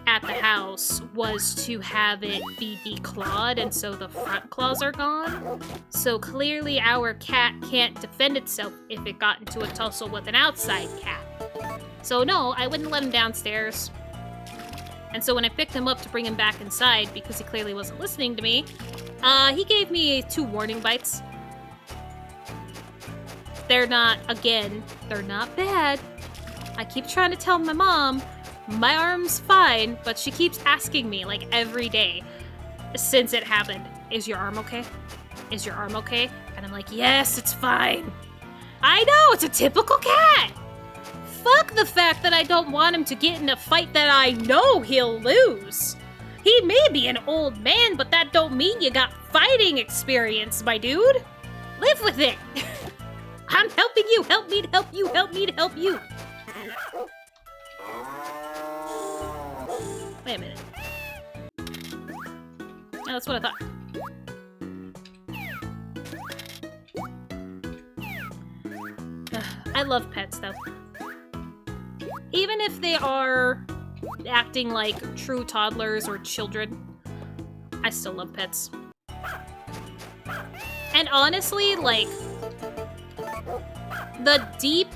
at the house was to have it be declawed, and so the front claws are gone. So clearly our cat can't defend itself if it got into a tussle with an outside cat. So no, I wouldn't let him downstairs. And so when I picked him up to bring him back inside, because he clearly wasn't listening to me, he gave me 2 warning bites. They're not bad. I keep trying to tell my mom, my arm's fine, but she keeps asking me, like, every day since it happened, is your arm okay? Is your arm okay? And I'm like, yes, it's fine. I know, it's a typical cat. Fuck the fact that I don't want him to get in a fight that I know he'll lose. He may be an old man, but that don't mean you got fighting experience, my dude. Live with it. I'm helping you. Help me to help you. Help me to help you. Wait a minute. Oh, that's what I thought. I love pets, though. Even if they are acting like true toddlers or children, I still love pets. And honestly, like, the deep,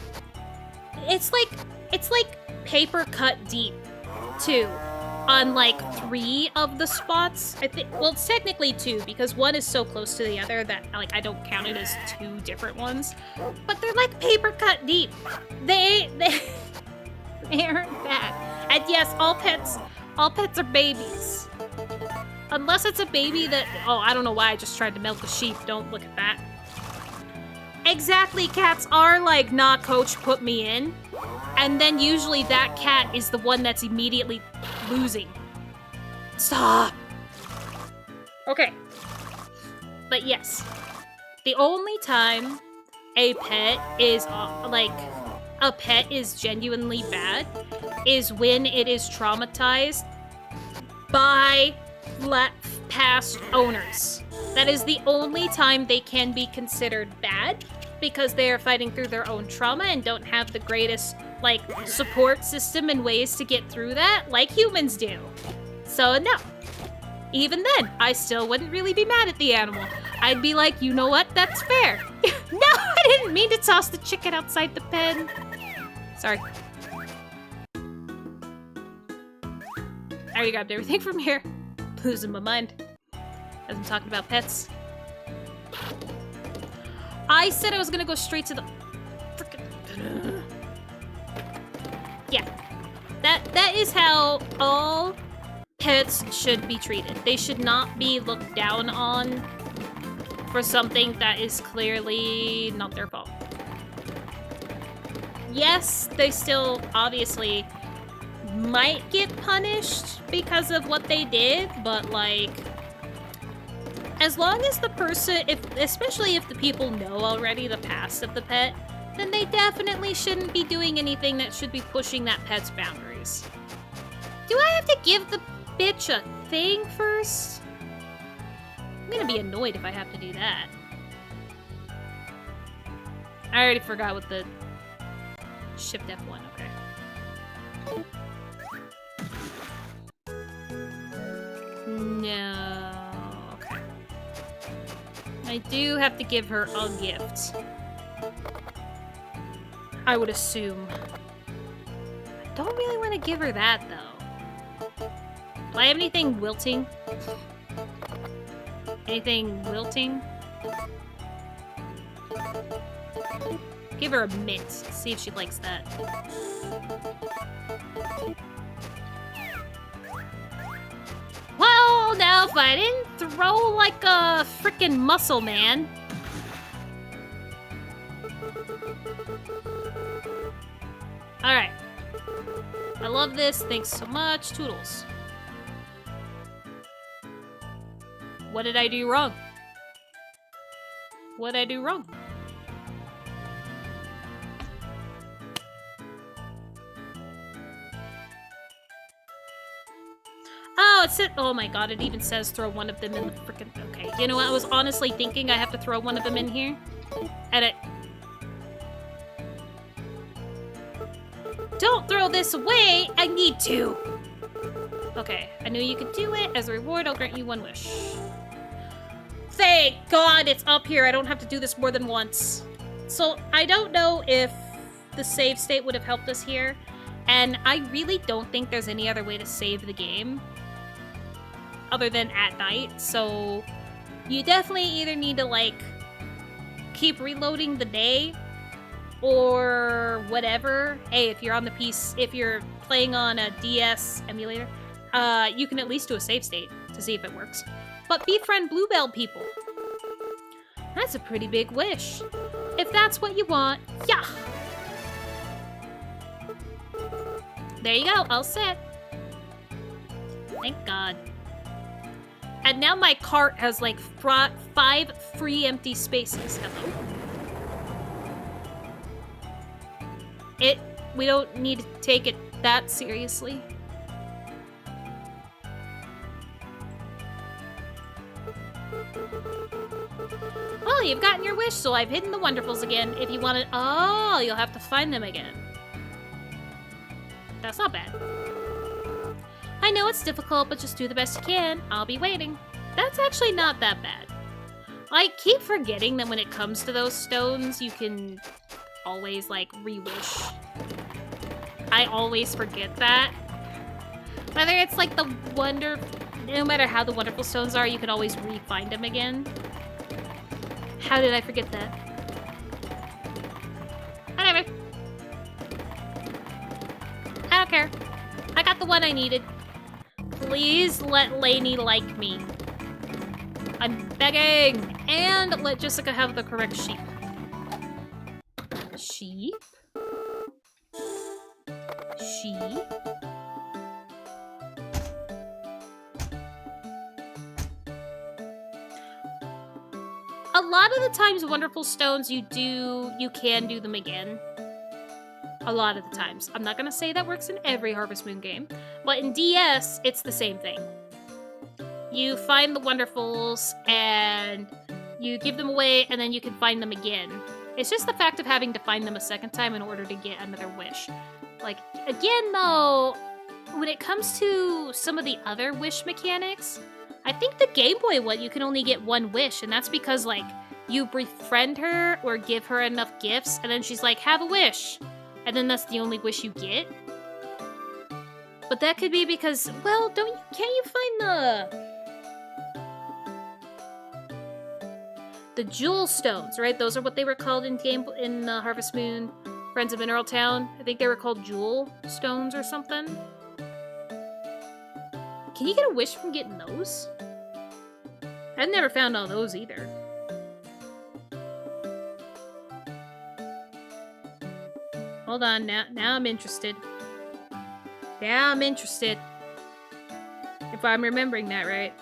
it's like paper cut deep, too, on like 3 of the spots. I think, well, it's technically 2 because one is so close to the other that, like, I don't count it as 2 different ones. But they're like paper cut deep. They aren't bad. And yes, all pets are babies. Unless it's a baby that, oh, I don't know why I just tried to milk a sheep. Don't look at that. Exactly, cats are like, nah, coach, put me in. And then usually that cat is the one that's immediately losing. Stop. Okay. But yes, the only time a pet is, a pet is genuinely bad is when it is traumatized by past owners. That is the only time they can be considered bad, because they are fighting through their own trauma and don't have the greatest, like, support system and ways to get through that like humans do. So no. Even then, I still wouldn't really be mad at the animal. I'd be like, you know what? That's fair. No, I didn't mean to toss the chicken outside the pen. Sorry. I already grabbed everything from here. Losing my mind as I'm talking about pets. I said I was gonna go straight to the frickin'... Yeah. That is how all pets should be treated. They should not be looked down on for something that is clearly not their fault. Yes, they still obviously might get punished because of what they did, but like, as long as the person, especially if the people know already the past of the pet, then they definitely shouldn't be doing anything that should be pushing that pet's boundaries. Do I have to give the bitch a thing first? I'm gonna be annoyed if I have to do that. I already forgot what the... Shift F1, okay. No... Okay. I do have to give her a gift. I would assume. I don't really want to give her that, though. Do I have anything wilting? Anything wilting? Give her a mint. See if she likes that. Well, now if I didn't throw like a frickin' muscle man. Alright. I love this. Thanks so much. Toodles. What did I do wrong? What did I do wrong? Oh, it said, oh my god, it even says throw one of them in the frickin', okay. You know what, I was honestly thinking I have to throw one of them in here. And it... Don't throw this away! I need to! Okay, I knew you could do it. As a reward, I'll grant you one wish. Thank God it's up here. I don't have to do this more than once. So, I don't know if the save state would have helped us here. And I really don't think there's any other way to save the game other than at night. So, you definitely either need to, like, keep reloading the day or whatever. Hey, if you're on the PC, if you're playing on a DS emulator, you can at least do a save state to see if it works. But befriend Bluebell people. That's a pretty big wish. If that's what you want, yeah. There you go, all set. Thank God. And now my cart has like 5 free empty spaces. Hello. We don't need to take it that seriously. Well, you've gotten your wish, so I've hidden the Wonderfuls again. If you want it, oh, you'll have to find them again. That's not bad. I know it's difficult, but just do the best you can. I'll be waiting. That's actually not that bad. I keep forgetting that when it comes to those stones, you can always, like, re-wish. I always forget that. Whether it's, like, the no matter how the Wonderful stones are, you can always re-find them again. How did I forget that? Whatever. I don't care. I got the one I needed. Please let Laney like me. I'm begging. And let Jessica have the correct sheep. Sheep? Sheep? A lot of the times, Wonderful Stones, you can do them again. A lot of the times. I'm not gonna say that works in every Harvest Moon game, but in DS, it's the same thing. You find the Wonderfuls, and you give them away, and then you can find them again. It's just the fact of having to find them a second time in order to get another wish. Like, again, though, when it comes to some of the other wish mechanics, I think the Game Boy one, you can only get one wish, and that's because, like, you befriend her or give her enough gifts, and then she's like, have a wish. And then that's the only wish you get. But that could be because, well, can't you find the jewel stones, right? Those are what they were called in Harvest Moon, Friends of Mineral Town. I think they were called jewel stones or something. Can you get a wish from getting those? I've never found all those either. Hold on, now I'm interested. Now I'm interested. If I'm remembering that right.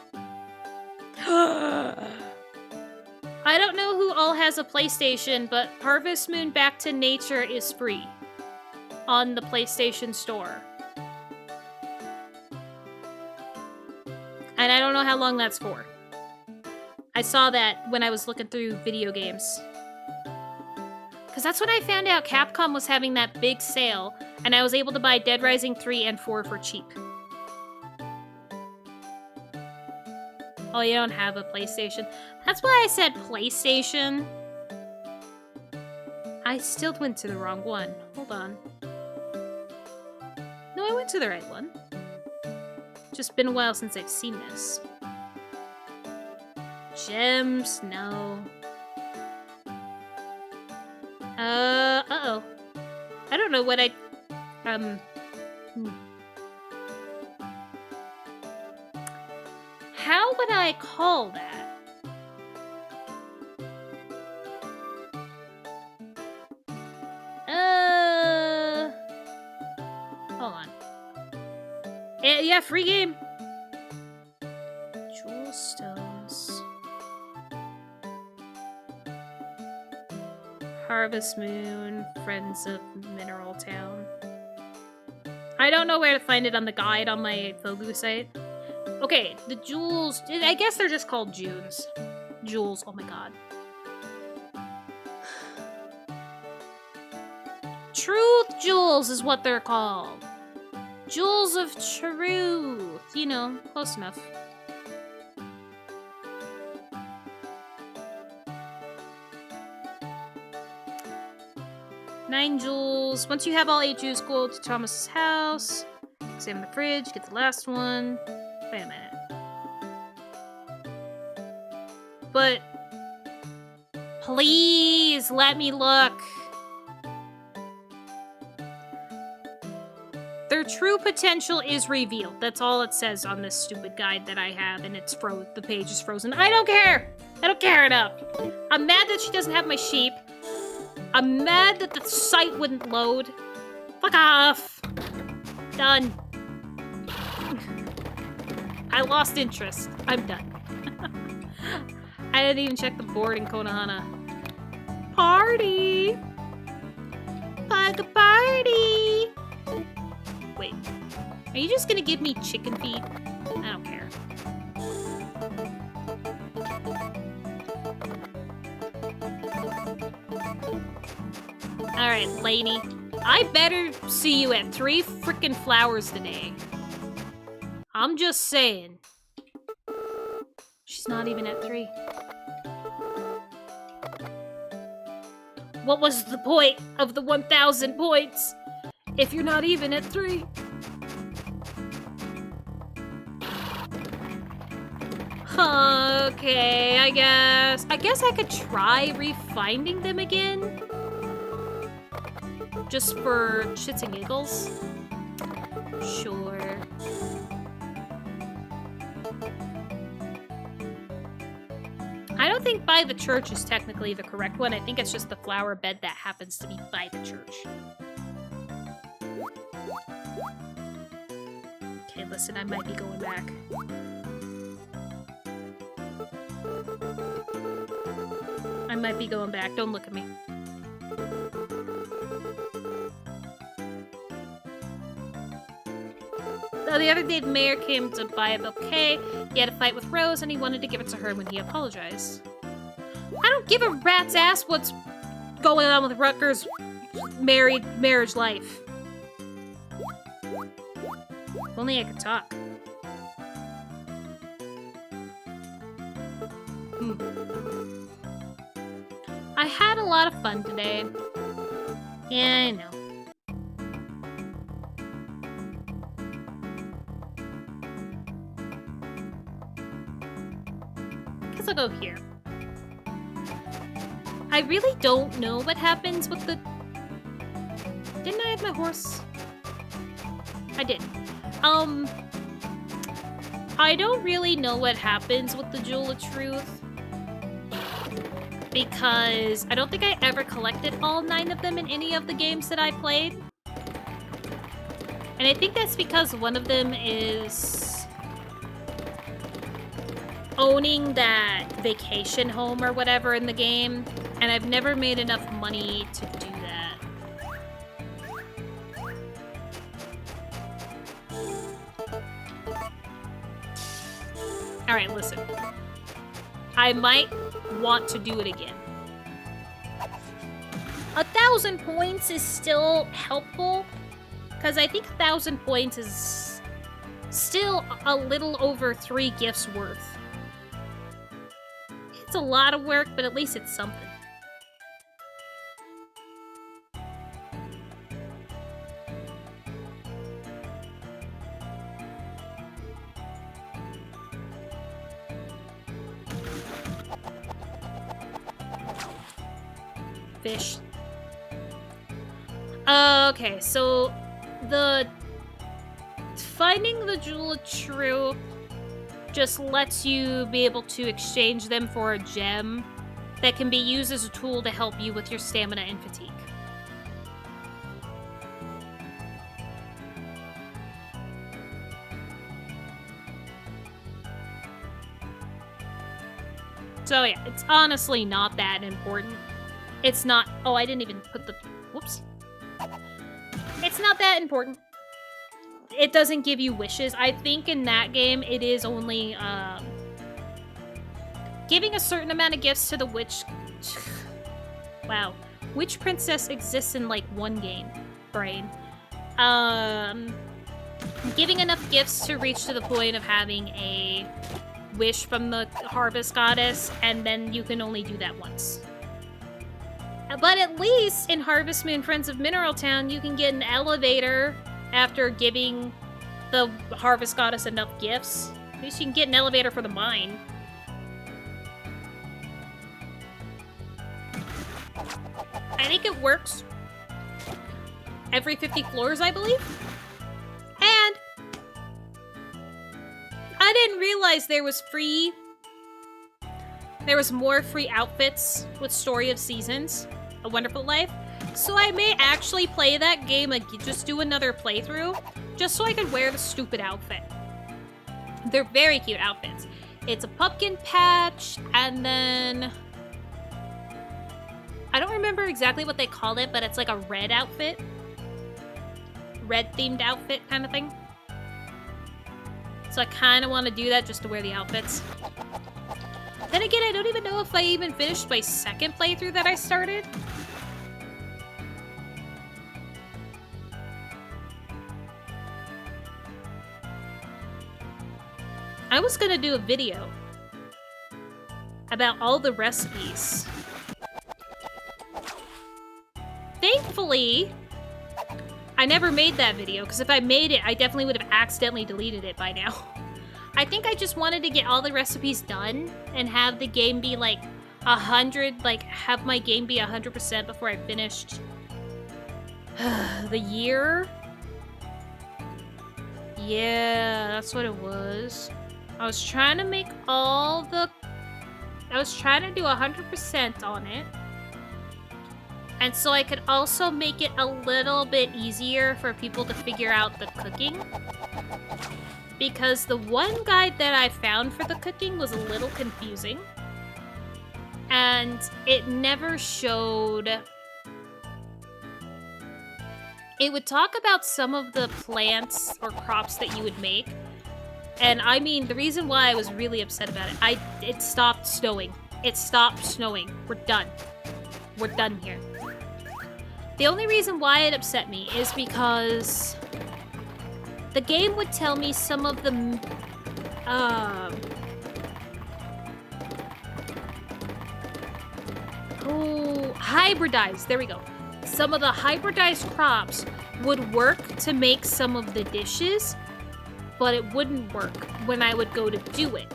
I don't know who all has a PlayStation, but Harvest Moon Back to Nature is free on the PlayStation Store. And I don't know how long that's for. I saw that when I was looking through video games. Because that's when I found out Capcom was having that big sale, and I was able to buy Dead Rising 3 and 4 for cheap. Oh, you don't have a PlayStation? That's why I said PlayStation. I still went to the wrong one. Hold on. No, I went to the right one. Just been a while since I've seen this. Gems? No. Uh-oh. I don't know what I... How would I call that? Hold on. Yeah, free game. Jewel stones. Harvest Moon, Friends of Mineral Town. I don't know where to find it on the guide on my Fogu site. Okay, the jewels, I guess they're just called Junes. Jewels, oh my god. Truth jewels is what they're called. Jewels of truth. You know, close enough. Nine jewels. Once you have all 8 jewels, go to Thomas's house. Examine the fridge, get the last one. Wait a minute. But please let me look. Their true potential is revealed. That's all it says on this stupid guide that I have, and it's the page is frozen. I don't care. I don't care enough. I'm mad that she doesn't have my sheep. I'm mad that the site wouldn't load. Fuck off. Done. I lost interest. I'm done. I didn't even check the board in Konohana. Party! Like a party! Wait. Are you just gonna give me chicken feet? I don't care. Alright, Laney. I better see you at 3 frickin' flowers today. I'm just saying. She's not even at 3. What was the point of the 1,000 points if you're not even at 3? Okay, I guess I could try refinding them again. Just for shits and giggles. Sure. I don't think by the church is technically the correct one. I think it's just the flower bed that happens to be by the church. Okay, listen, I might be going back. I might be going back. Don't look at me. The other day, the mayor came to buy a bouquet. He had a fight with Rose, and he wanted to give it to her when he apologized. I don't give a rat's ass what's going on with Rutger's marriage life. If only I could talk. I had a lot of fun today. Yeah, I know. Guess I'll go here. I really don't know what happens with the... Didn't I have my horse? I did. I don't really know what happens with the Jewel of Truth, because I don't think I ever collected all 9 of them in any of the games that I played. And I think that's because one of them is owning that vacation home or whatever in the game, and I've never made enough money to do that. Alright, listen. I might want to do it again. 1,000 points is still helpful, because I think 1,000 points is still a little over 3 gifts worth. It's a lot of work, but at least it's something. Fish. Okay, so the finding the Jewel of Truth just lets you be able to exchange them for a gem that can be used as a tool to help you with your stamina and fatigue. So yeah, it's honestly not that important. It's not... Oh, I didn't even put the... Whoops. It's not that important. It doesn't give you wishes. I think in that game, it is only, giving a certain amount of gifts to the witch... Wow. Witch princess exists in, like, one game. Brain. Giving enough gifts to reach to the point of having a wish from the harvest goddess, and then you can only do that once. But at least in Harvest Moon Friends of Mineral Town, you can get an elevator after giving the Harvest Goddess enough gifts. At least you can get an elevator for the mine. I think it works every 50 floors, I believe. And I didn't realize there was more free outfits with Story of Seasons, A Wonderful Life. So I may actually play that game, like, just do another playthrough, just so I can wear the stupid outfit. They're very cute outfits. It's a pumpkin patch, and then... I don't remember exactly what they call it, but it's like a red outfit. Red-themed outfit kind of thing. So I kind of want to do that just to wear the outfits. Then again, I don't even know if I even finished my second playthrough that I started. I was gonna do a video about all the recipes. Thankfully, I never made that video, because if I made it, I definitely would have accidentally deleted it by now. I think I just wanted to get all the recipes done and have the game be like 100, like have my game be 100% before I finished the year. Yeah, that's what it was. I was trying to make all the... I was trying to do 100% on it. And so I could also make it a little bit easier for people to figure out the cooking. Because the one guide that I found for the cooking was a little confusing. And it never showed... It would talk about some of the plants or crops that you would make. And I mean, the reason why I was really upset about it, it stopped snowing. It stopped snowing. We're done. We're done here. The only reason why it upset me is because the game would tell me some of the hybridized, there we go. Some of the hybridized crops would work to make some of the dishes, but it wouldn't work when I would go to do it.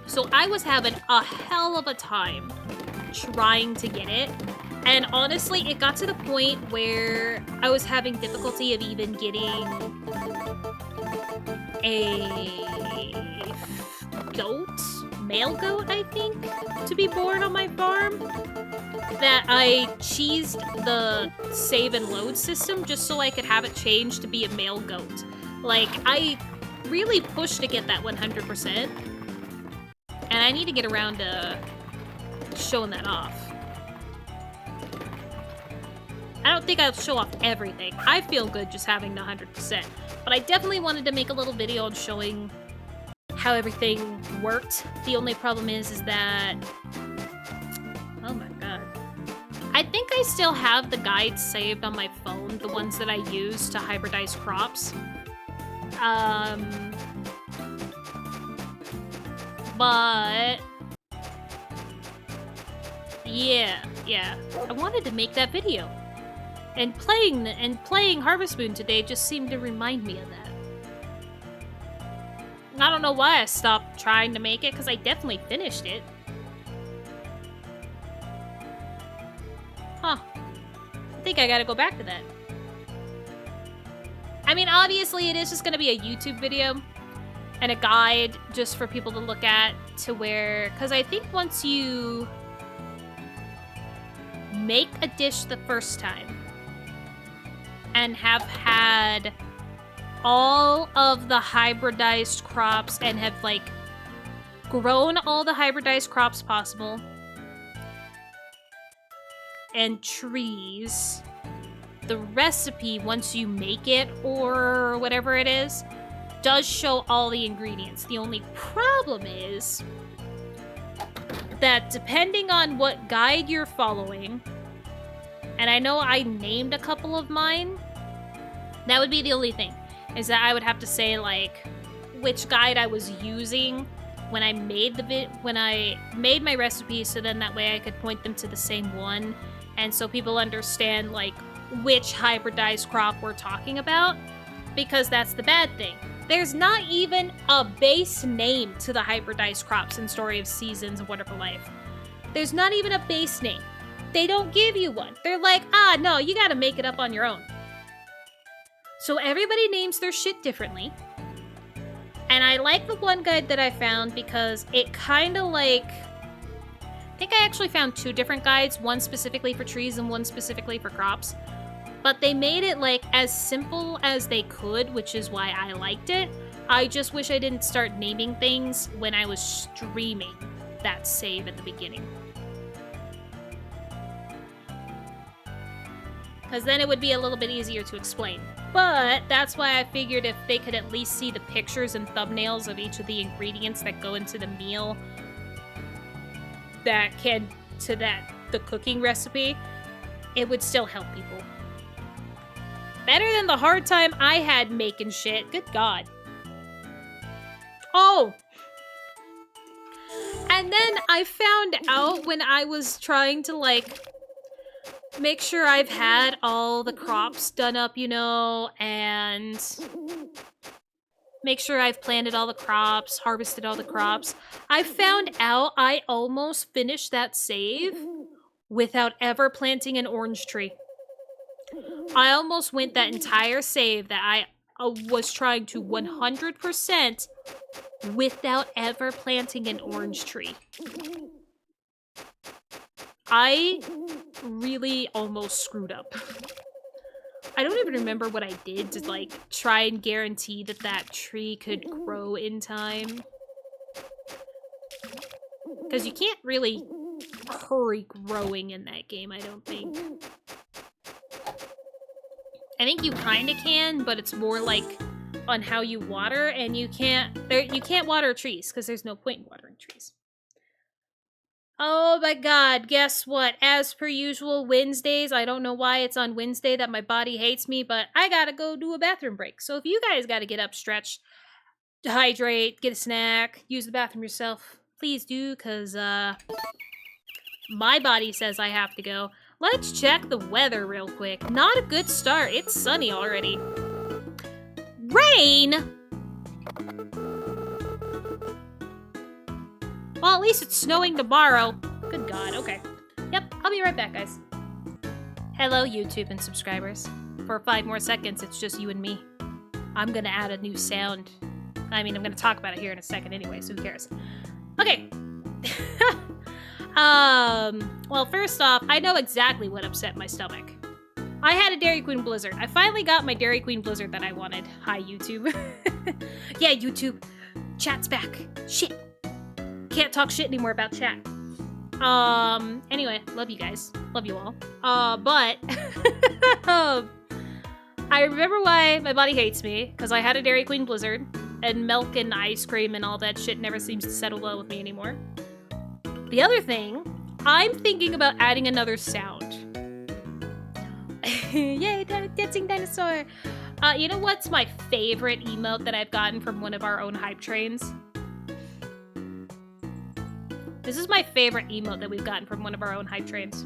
So I was having a hell of a time trying to get it. And honestly, it got to the point where I was having difficulty of even getting a goat, male goat, I think, to be born on my farm. That I cheesed the save and load system just so I could have it changed to be a male goat. Like, I really pushed to get that 100%. And I need to get around to showing that off. I don't think I'll show off everything. I feel good just having the 100%. But I definitely wanted to make a little video on showing how everything worked. The only problem is that... Oh my god. I think I still have the guides saved on my phone, the ones that I use to hybridize crops. But... Yeah. I wanted to make that video. And playing Harvest Moon today just seemed to remind me of that. I don't know why I stopped trying to make it, because I definitely finished it. Huh. I think I gotta go back to that. I mean, obviously it is just gonna be a YouTube video and a guide just for people to look at to where... Because I think once you make a dish the first time and have had all of the hybridized crops and have, like, grown all the hybridized crops possible and trees, the recipe, once you make it or whatever it is, does show all the ingredients. The only problem is that depending on what guide you're following, and I know I named a couple of mine, that would be the only thing, is that I would have to say, like, which guide I was using when I made my recipes, so then that way I could point them to the same one, and so people understand, like, which hybridized crop we're talking about, because that's the bad thing. There's not even a base name to the hybridized crops in Story of Seasons of Wonderful Life. There's not even a base name. They don't give you one. They're like, no, you gotta make it up on your own. So everybody names their shit differently. And I like the one guide that I found because it kind of like... I think I actually found two different guides, one specifically for trees and one specifically for crops. But they made it, like, as simple as they could, which is why I liked it. I just wish I didn't start naming things when I was streaming that save at the beginning. Because then it would be a little bit easier to explain. But that's why I figured if they could at least see the pictures and thumbnails of each of the ingredients that go into the meal the cooking recipe, it would still help people. Better than the hard time I had making shit. Good God. Oh! And then I found out when I was trying to, like, make sure I've had all the crops done up, you know, and make sure I've planted all the crops, harvested all the crops. I found out I almost finished that save without ever planting an orange tree. I almost went that entire save that I was trying to 100% without ever planting an orange tree. I really almost screwed up. I don't even remember what I did to, like, try and guarantee that that tree could grow in time. Because you can't really hurry growing in that game, I don't think. I think you kind of can, but it's more like on how you water, and you can't water trees because there's no point in watering trees. Oh my god, guess what? As per usual, Wednesdays, I don't know why it's on Wednesday that my body hates me, but I gotta go do a bathroom break. So if you guys gotta get up, stretch, hydrate, get a snack, use the bathroom yourself, please do, because My body says I have to go. Let's check the weather real quick. Not a good start. It's sunny already. Rain? Well, at least it's snowing tomorrow. Good God, okay. Yep, I'll be right back, guys. Hello, YouTube and subscribers. For 5 more seconds, it's just you and me. I'm gonna add a new sound. I mean, I'm gonna talk about it here in a second anyway, so who cares? Okay. Well, first off, I know exactly what upset my stomach. I had a Dairy Queen Blizzard. I finally got my Dairy Queen Blizzard that I wanted. Hi, YouTube. Yeah, YouTube. Chat's back. Shit. Can't talk shit anymore about chat. Anyway, love you guys. Love you all. But I remember why my body hates me, because I had a Dairy Queen Blizzard, and milk and ice cream and all that shit never seems to settle well with me anymore. The other thing, I'm thinking about adding another sound. Yay, dancing dinosaur! You know what's my favorite emote that I've gotten from one of our own hype trains? This is my favorite emote that we've gotten from one of our own hype trains.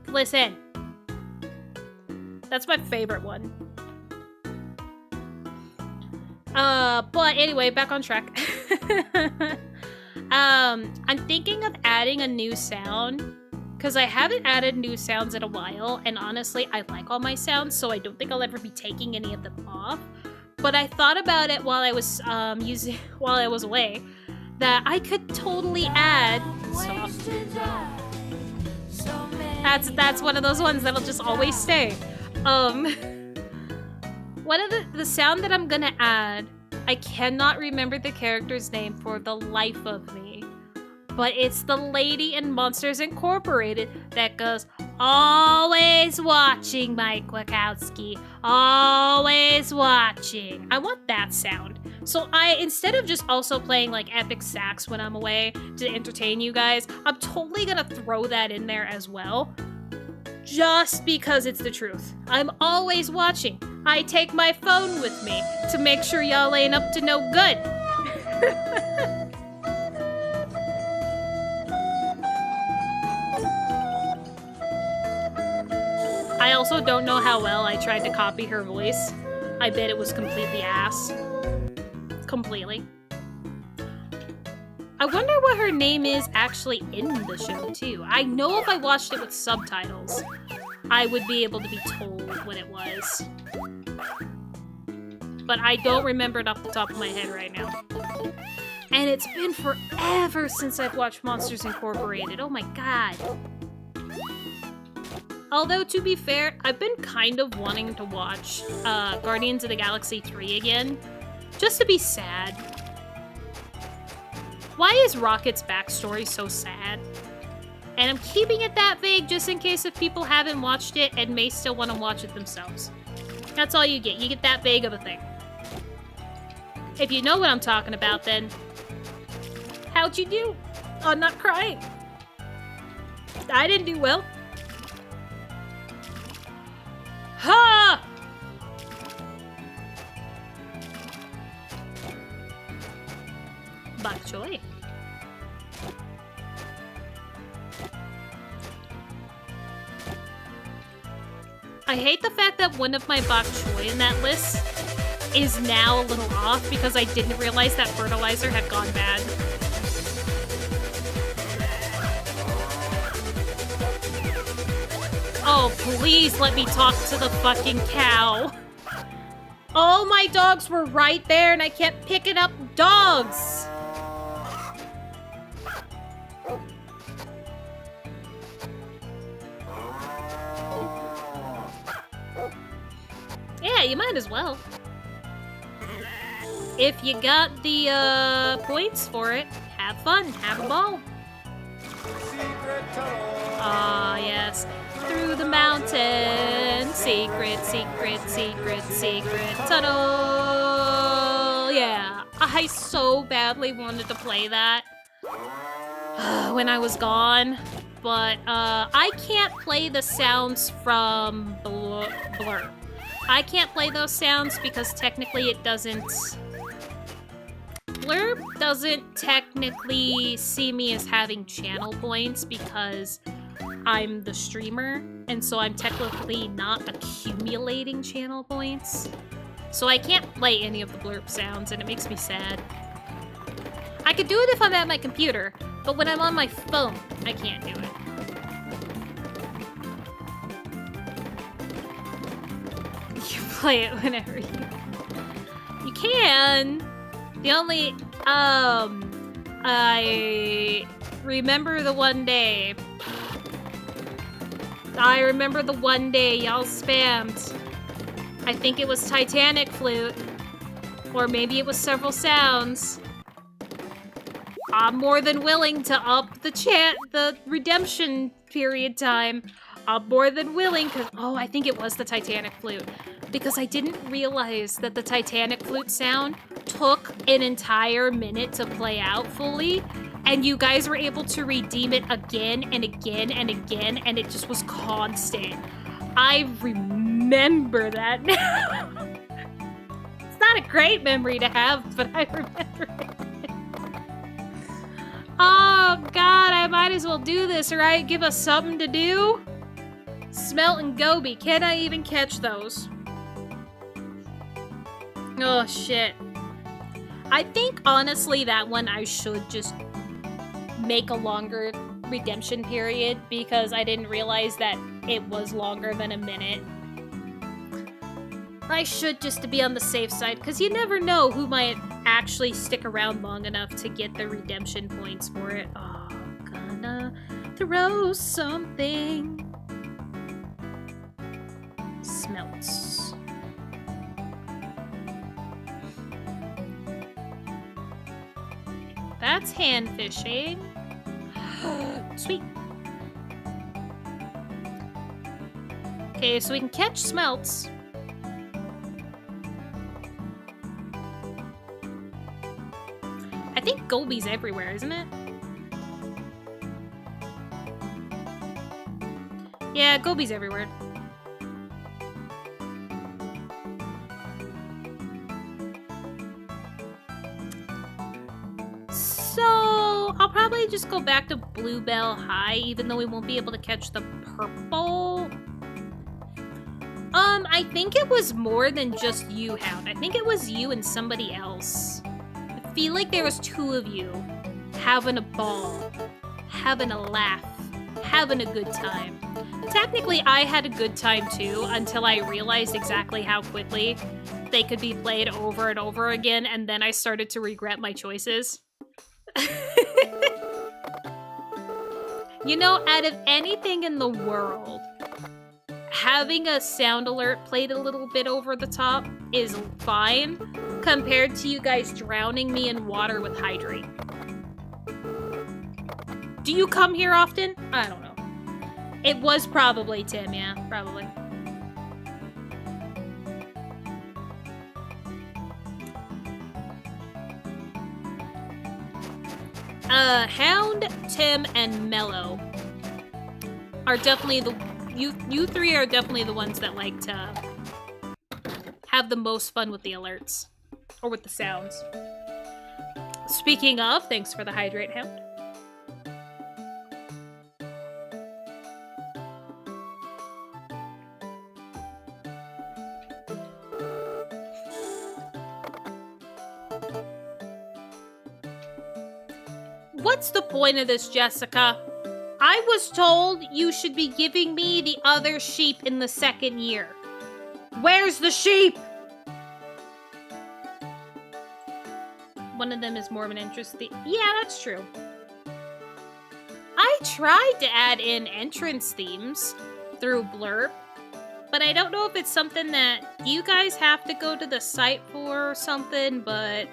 Listen. That's my favorite one. But anyway, back on track. I'm thinking of adding a new sound, because I haven't added new sounds in a while, and honestly, I like all my sounds, so I don't think I'll ever be taking any of them off. But I thought about it while I was while I was away, that I could totally add. Stop. That's one of those ones that'll just always stay. One of the sound that I'm gonna add, I cannot remember the character's name for the life of me, but it's the lady in Monsters Incorporated that goes, "Always watching, Mike Wachowski, always watching." I want that sound. So instead of just also playing like epic sax when I'm away to entertain you guys, I'm totally gonna throw that in there as well. Just because it's the truth. I'm always watching. I take my phone with me to make sure y'all ain't up to no good. I also don't know how well I tried to copy her voice. I bet it was completely ass. Completely. I wonder what her name is actually in the show, too. I know if I watched it with subtitles, I would be able to be told what it was. But I don't remember it off the top of my head right now. And it's been forever since I've watched Monsters Incorporated. Oh my god. Although, to be fair, I've been kind of wanting to watch Guardians of the Galaxy 3 again, just to be sad. Why is Rocket's backstory so sad? And I'm keeping it that vague just in case if people haven't watched it and may still want to watch it themselves. That's all you get. You get that vague of a thing. If you know what I'm talking about, then how'd you do on not crying? I didn't do well. Ha! Bok choy. I hate the fact that one of my bok choy in that list is now a little off because I didn't realize that fertilizer had gone bad. Oh, please let me talk to the fucking cow. All my dogs were right there and I kept picking up dogs. Yeah, you might as well. If you got the points for it, have fun, have a ball. Ah, yes. Through the mountain, secret, secret, secret, secret tunnel. Yeah, I so badly wanted to play that when I was gone, but I can't play the sounds from Blur. I can't play those sounds because technically it doesn't... Blur doesn't technically see me as having channel points because I'm the streamer, and so I'm technically not accumulating channel points. So I can't play any of the blurb sounds, and it makes me sad. I could do it if I'm at my computer, but when I'm on my phone, I can't do it. You play it whenever you can. The only, I remember the one day. I remember the one day y'all spammed. I think it was Titanic flute. Or maybe it was several sounds. I'm more than willing to up the redemption period time. I'm more than willing, because, oh, I think it was the Titanic flute. Because I didn't realize that the Titanic flute sound took an entire minute to play out fully, and you guys were able to redeem it again and again and again, and it just was constant. I remember that now. It's not a great memory to have, but I remember it. Oh, God, I might as well do this, right? Give us something to do? Smelt and Goby. Can I even catch those? Oh, shit. I think, honestly, that one I should just make a longer redemption period because I didn't realize that it was longer than a minute. I should, just to be on the safe side, because you never know who might actually stick around long enough to get the redemption points for it. Oh, gonna throw something. Smelts. That's hand fishing. Sweet. Okay, so we can catch smelts. I think Goby's everywhere, isn't it? Yeah, Goby's everywhere. So, I'll probably just go back to Bluebell High, even though we won't be able to catch the purple. I think it was more than just you, Hound. I think it was you and somebody else. I feel like there was two of you having a ball, having a laugh, having a good time. Technically, I had a good time too, until I realized exactly how quickly they could be played over and over again, and then I started to regret my choices. You know, out of anything in the world, having a sound alert played a little bit over the top is fine compared to you guys drowning me in water with hydrate. Do you come here often? I don't know. It was probably Tim, yeah, probably. Hound, Tim, and Mellow are definitely the... You three are definitely the ones that like to have the most fun with the alerts. Or with the sounds. Speaking of, thanks for the hydrate, Hound. What's the point of this, Jessica? I was told you should be giving me the other sheep in the second year. Where's the sheep? One of them is more of an interest. Yeah, that's true. I tried to add in entrance themes through Blurb, but I don't know if it's something that you guys have to go to the site for or something, but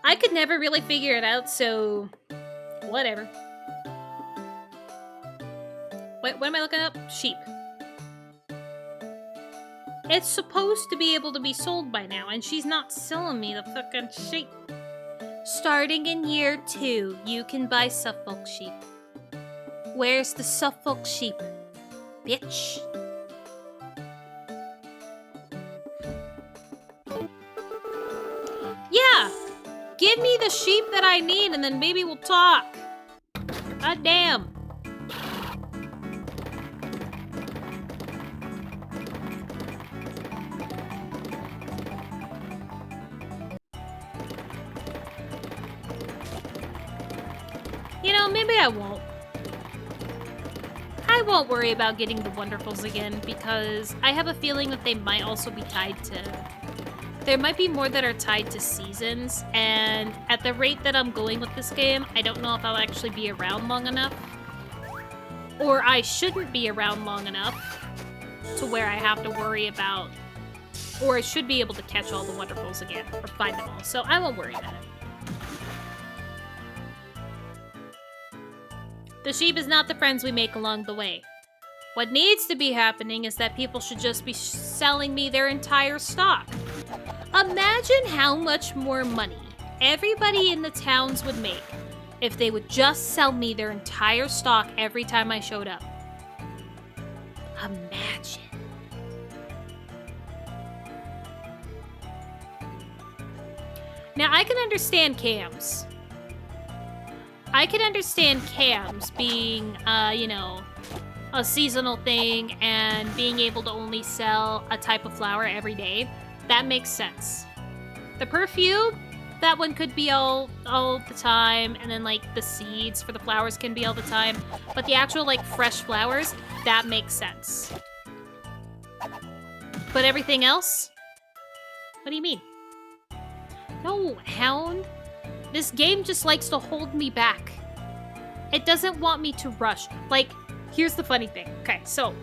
I could never really figure it out, so whatever. Wait, what am I looking up? Sheep. It's supposed to be able to be sold by now, and she's not selling me the fucking sheep. Starting in year 2, you can buy Suffolk sheep. Where's the Suffolk sheep, bitch? Yeah! give me the sheep that I need and then maybe we'll talk. God damn. You know, maybe I won't. I won't worry about getting the Wonderfuls again because I have a feeling that they might also be tied to... There might be more that are tied to seasons, and at the rate that I'm going with this game, I don't know if I'll actually be around long enough. Or I shouldn't be around long enough to where I have to worry about... Or I should be able to catch all the Wonderfuls again, or find them all, so I won't worry about it. The sheep is not the friends we make along the way. What needs to be happening is that people should just be selling me their entire stock. Imagine how much more money everybody in the towns would make if they would just sell me their entire stock every time I showed up. Imagine. Now, I can understand cams. I can understand cams being, you know, a seasonal thing and being able to only sell a type of flower every day. That makes sense. The perfume, that one could be all the time, and then, like, the seeds for the flowers can be all the time. But the actual, like, fresh flowers, that makes sense. But everything else? What do you mean? No, Hound. This game just likes to hold me back. It doesn't want me to rush. Like, here's the funny thing. Okay, so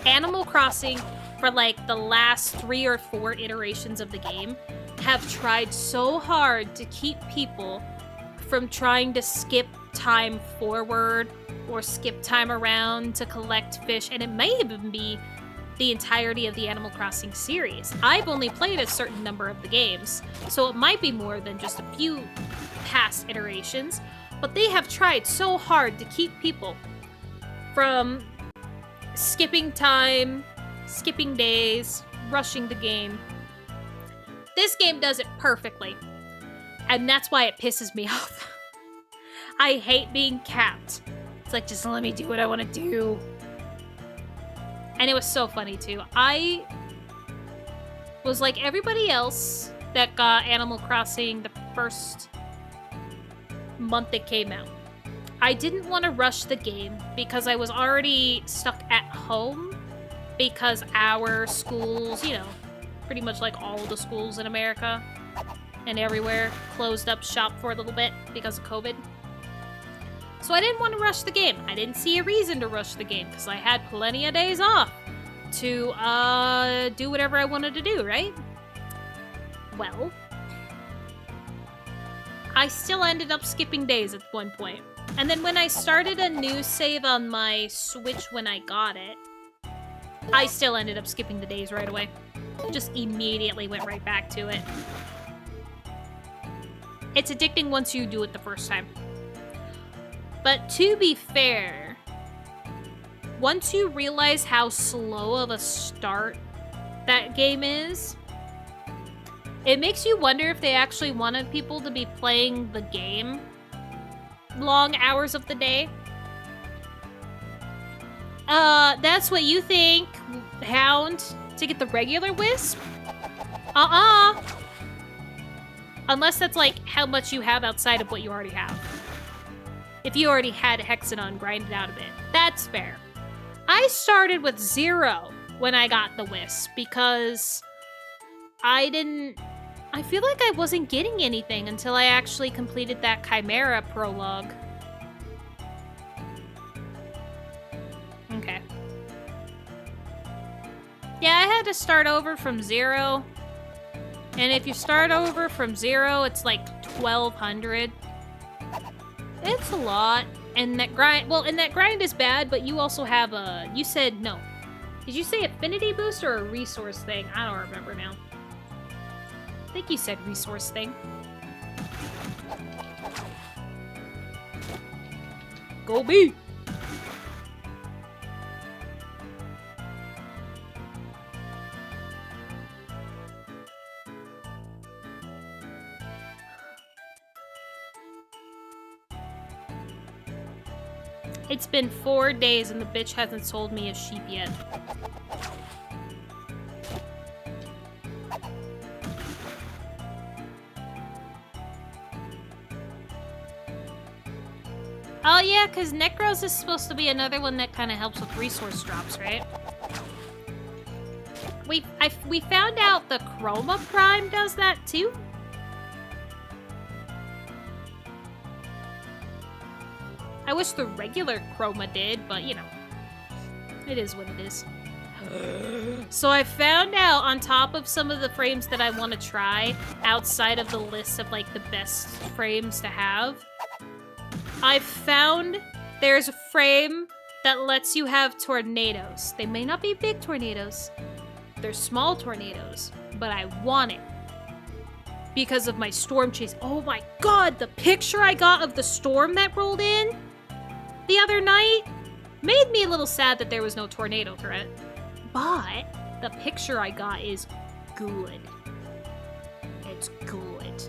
Animal Crossing, for like the last 3 or 4 iterations of the game, have tried so hard to keep people from trying to skip time forward or skip time around to collect fish, and it may even be the entirety of the Animal Crossing series. I've only played a certain number of the games, so it might be more than just a few past iterations, but they have tried so hard to keep people from skipping time, skipping days, rushing the game. This game does it perfectly, and that's why it pisses me off. I hate being capped. It's like, just let me do what I want to do. And it was so funny, too. I was like everybody else that got Animal Crossing the first month it came out. I didn't want to rush the game because I was already stuck at home because our schools, you know, pretty much like all the schools in America and everywhere, closed up shop for a little bit because of COVID. So I didn't want to rush the game. I didn't see a reason to rush the game because I had plenty of days off to do whatever I wanted to do, right? Well, I still ended up skipping days at one point. And then when I started a new save on my Switch when I got it, I still ended up skipping the days right away. Just immediately went right back to it. It's addicting once you do it the first time. But to be fair, once you realize how slow of a start that game is, it makes you wonder if they actually wanted people to be playing the game long hours of the day. That's what you think, Hound, to get the regular Wisp? Unless that's like how much you have outside of what you already have. If you already had Hexadon grinded out a bit, that's fair. I started with 0 when I got the Wisp because I feel like I wasn't getting anything until I actually completed that Chimera prologue. Okay. Yeah, I had to start over from 0. And if you start over from 0, it's like 1,200. It's a lot. And that grind, well, and that grind is bad, but you also have a, you said, no. Did you say affinity boost or a resource thing? I don't remember now. I think you said resource thing. Go me! It's been 4 days and the bitch hasn't sold me a sheep yet. Oh yeah, because Necros is supposed to be another one that kind of helps with resource drops, right? We found out the Chroma Prime does that too. I wish the regular Chroma did, but you know, it is what it is. So I found out on top of some of the frames that I want to try, outside of the list of like the best frames to have, I found there's a frame that lets you have tornadoes. They may not be big tornadoes. They're small tornadoes, but I want it because of my storm chase. Oh my god, the picture I got of the storm that rolled in the other night made me a little sad that there was no tornado threat. But the picture I got is good. It's good.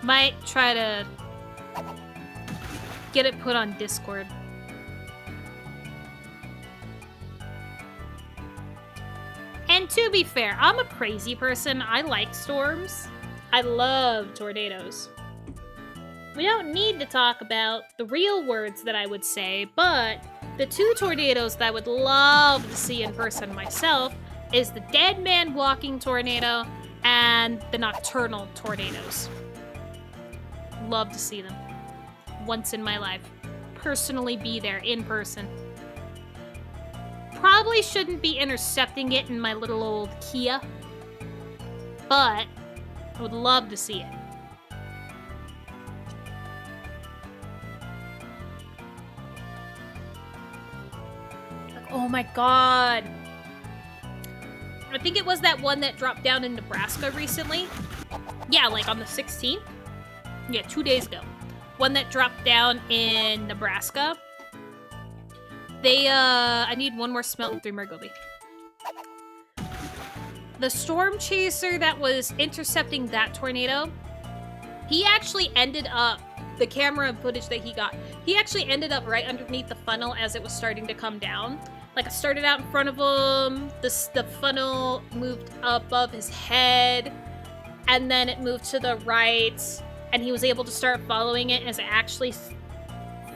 Might try to get it put on Discord. And to be fair, I'm a crazy person. I like storms. I love tornadoes. We don't need to talk about the real words that I would say, but the two tornadoes that I would love to see in person myself is the dead man walking tornado and the nocturnal tornadoes. Love to see them. Once in my life. Personally be there in person. Probably shouldn't be intercepting it in my little old Kia, but I would love to see it. Like, oh my god. I think it was that one that dropped down in Nebraska recently. Yeah, like on the 16th. Yeah, 2 days ago. One that dropped down in Nebraska. I need one more smelt and 3 more goby. The storm chaser that was intercepting that tornado, he actually ended up, the camera footage that he got, he actually ended up right underneath the funnel as it was starting to come down. Like, it started out in front of him, the funnel moved above his head, and then it moved to the right, and he was able to start following it as it actually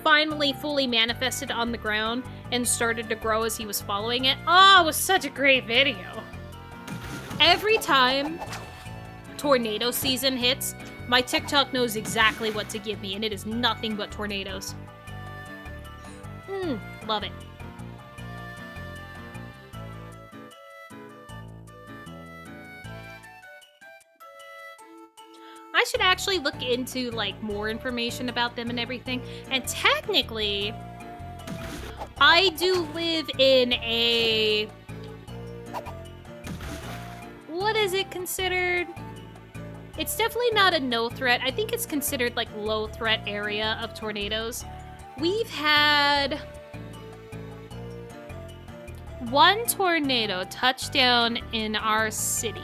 finally fully manifested on the ground and started to grow as he was following it. Oh, it was such a great video. Every time tornado season hits, my TikTok knows exactly what to give me, and it is nothing but tornadoes. Love it. I should actually look into, like, more information about them and everything. And technically, I do live in a... What is it considered? It's definitely not a no threat. I think it's considered, like, low threat area of tornadoes. We've had one tornado touch down in our city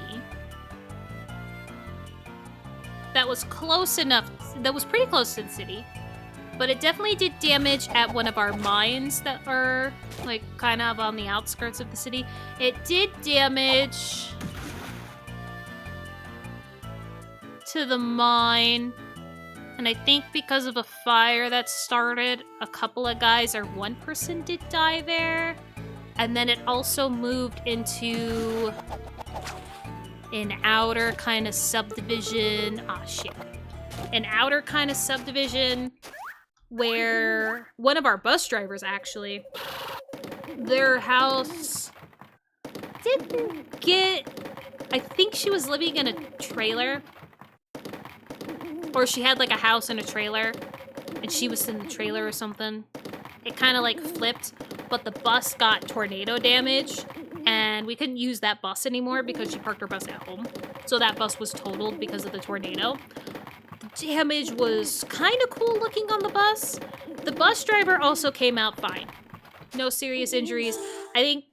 that was close enough, that was pretty close to the city, but it definitely did damage at one of our mines that are, like, kind of on the outskirts of the city. It did damage to the mine, and I think because of a fire that started, a couple of guys or one person did die there, and then it also moved into an outer kind of subdivision. An outer kind of subdivision where one of our bus drivers, actually, their house didn't get... I think she was living in a trailer. Or she had, like, a house and a trailer. And she was in the trailer or something. It kind of, like, flipped. But the bus got tornado damage. And we couldn't use that bus anymore because she parked her bus at home. So that bus was totaled because of the tornado. The damage was kind of cool looking on the bus. The bus driver also came out fine. No serious injuries. I think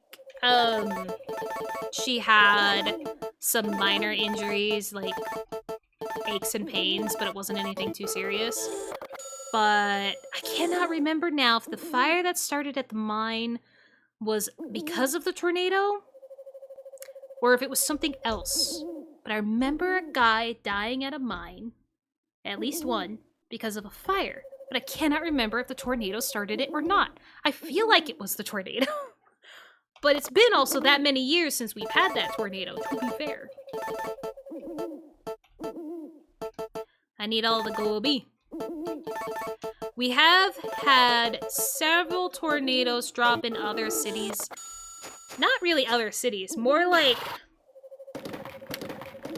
she had some minor injuries, like aches and pains, but it wasn't anything too serious. But I cannot remember now if the fire that started at the mine was because of the tornado or if it was something else. But I remember a guy dying at a mine, at least one, because of a fire. But I cannot remember if the tornado started it or not. I feel like it was the tornado. But it's been also that many years since we've had that tornado, to be fair. I need all the goby. We have had several tornadoes drop in other cities. Not really other cities, more like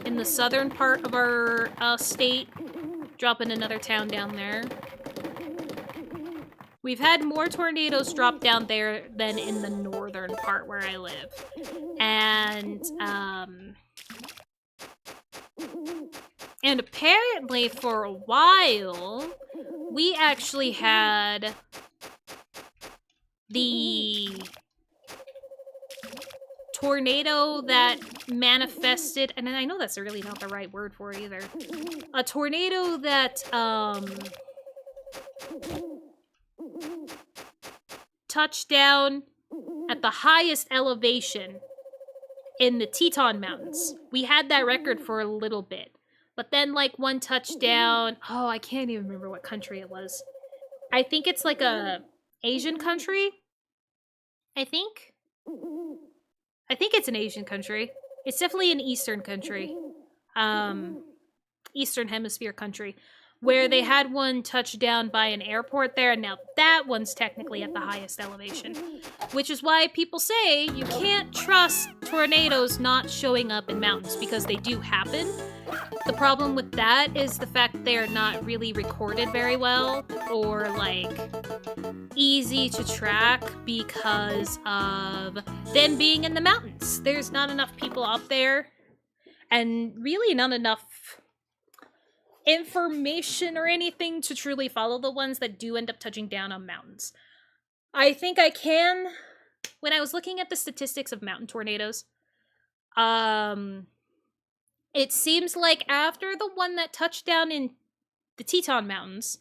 in the southern part of our state, drop in another town down there. We've had more tornadoes drop down there than in the northern part where I live. And apparently for a while, we actually had the tornado that manifested, and I know that's really not the right word for it either. A tornado that touched down at the highest elevation in the Teton Mountains. We had that record for a little bit. But then, like, one touchdown... Oh, I can't even remember what country it was. I think it's, like, a Asian country? I think it's an Asian country. It's definitely an Eastern country. Eastern Hemisphere country. Where they had one touch down by an airport there, and now that one's technically at the highest elevation. Which is why people say you can't trust tornadoes not showing up in mountains, because they do happen. The problem with that is the fact they're not really recorded very well, or, like, easy to track because of them being in the mountains. There's not enough people up there, and really not enough information or anything to truly follow the ones that do end up touching down on mountains. I think I can... When I was looking at the statistics of mountain tornadoes, it seems like after the one that touched down in the Teton Mountains,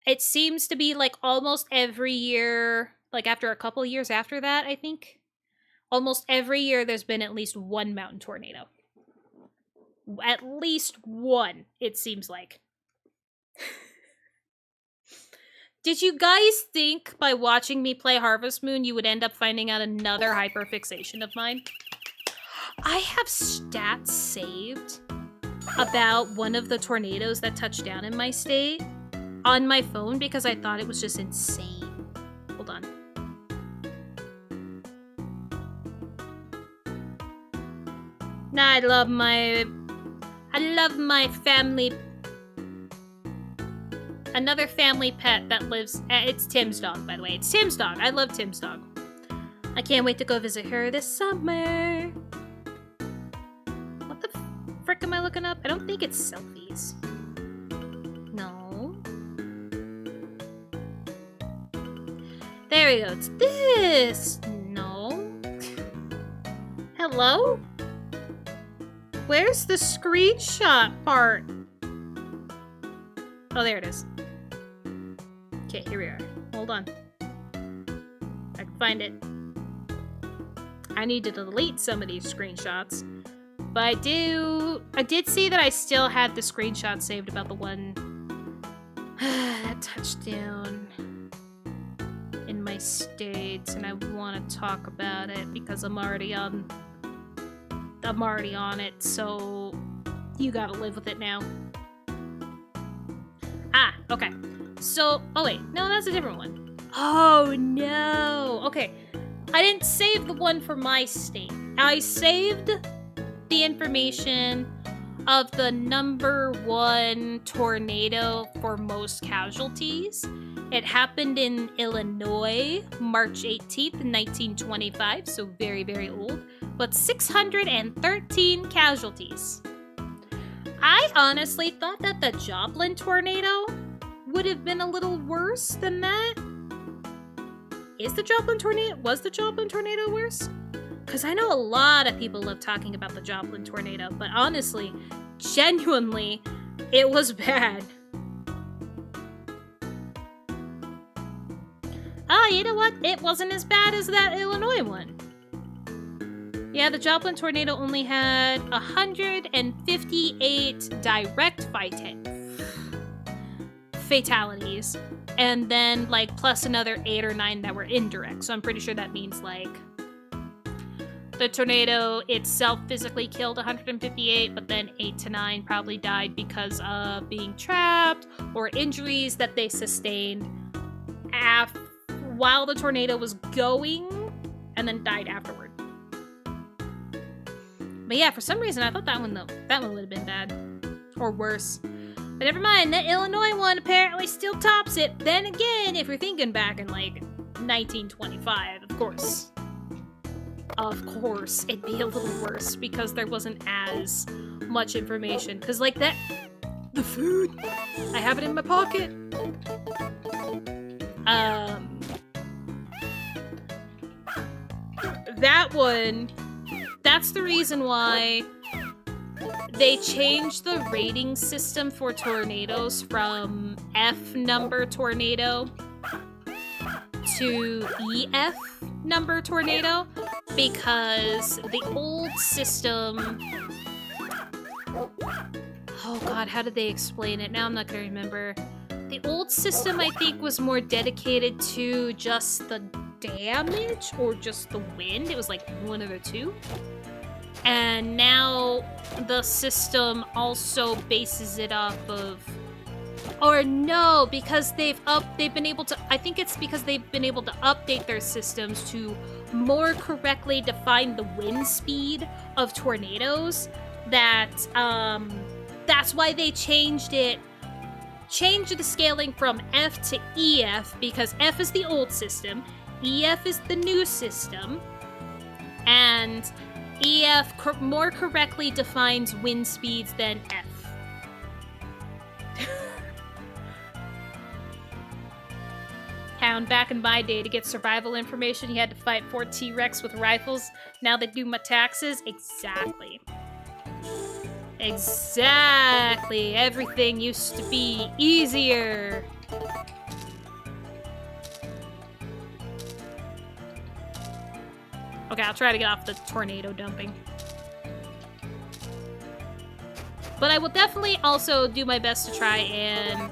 it seems to be like almost every year, like after a couple years after that, I think, almost every year there's been at least one mountain tornado. At least one, it seems like. Did you guys think by watching me play Harvest Moon you would end up finding out another hyperfixation of mine? I have stats saved about one of the tornadoes that touched down in my state on my phone because I thought it was just insane. Hold on. Nah, I love my family. Another family pet that lives... it's Tim's dog, by the way. It's Tim's dog. I love Tim's dog. I can't wait to go visit her this summer. What the frick am I looking up? I don't think it's selfies. No. There we go. It's this. No. Hello? Where's the screenshot part? Oh, there it is. Okay, here we are. Hold on. I can find it. I need to delete some of these screenshots. But I did see that I still had the screenshot saved about the one that touched down in my state, and I want to talk about it because I'm already on it, so you gotta live with it now. Ah, okay. So, oh wait, no, that's a different one. Oh no. Okay, I didn't save the one for my state. I saved the information of the #1 tornado for most casualties. It happened in Illinois, March 18th, 1925, so very, very old, but 613 casualties. I honestly thought that the Joplin tornado would have been a little worse than that. Was the Joplin tornado worse? Because I know a lot of people love talking about the Joplin tornado, but honestly, genuinely, it was bad. Oh, you know what? It wasn't as bad as that Illinois one. Yeah, the Joplin tornado only had 158 direct fatalities, and then like plus another 8 or 9 that were indirect. So I'm pretty sure that means like the tornado itself physically killed 158, but then 8 to 9 probably died because of being trapped or injuries that they sustained while the tornado was going, and then died afterward. But yeah, for some reason I thought that one would have been bad or worse. But never mind, that Illinois one apparently still tops it. Then again, if you're thinking back in like 1925, of course, it'd be a little worse because there wasn't as much information. Because like the food, I have it in my pocket. That one, that's the reason why they changed the rating system for tornadoes from F number tornado to EF number tornado, because the old system... Oh god, how did they explain it? Now I'm not gonna remember. The old system, I think, was more dedicated to just the damage or just the wind. It was like one of the two. And now the system also bases it off of... Or no, because they've been able to... I think it's because they've been able to update their systems to more correctly define the wind speed of tornadoes. That's why they changed it. Changed the scaling from F to EF, because F is the old system, EF is the new system, and EF more correctly defines wind speeds than F. Hound, back in my day, to get survival information, you had to fight 4 T-Rex with rifles. Now they do my taxes. Exactly. Exactly. Everything used to be easier. Okay, I'll try to get off the tornado dumping. But I will definitely also do my best to try and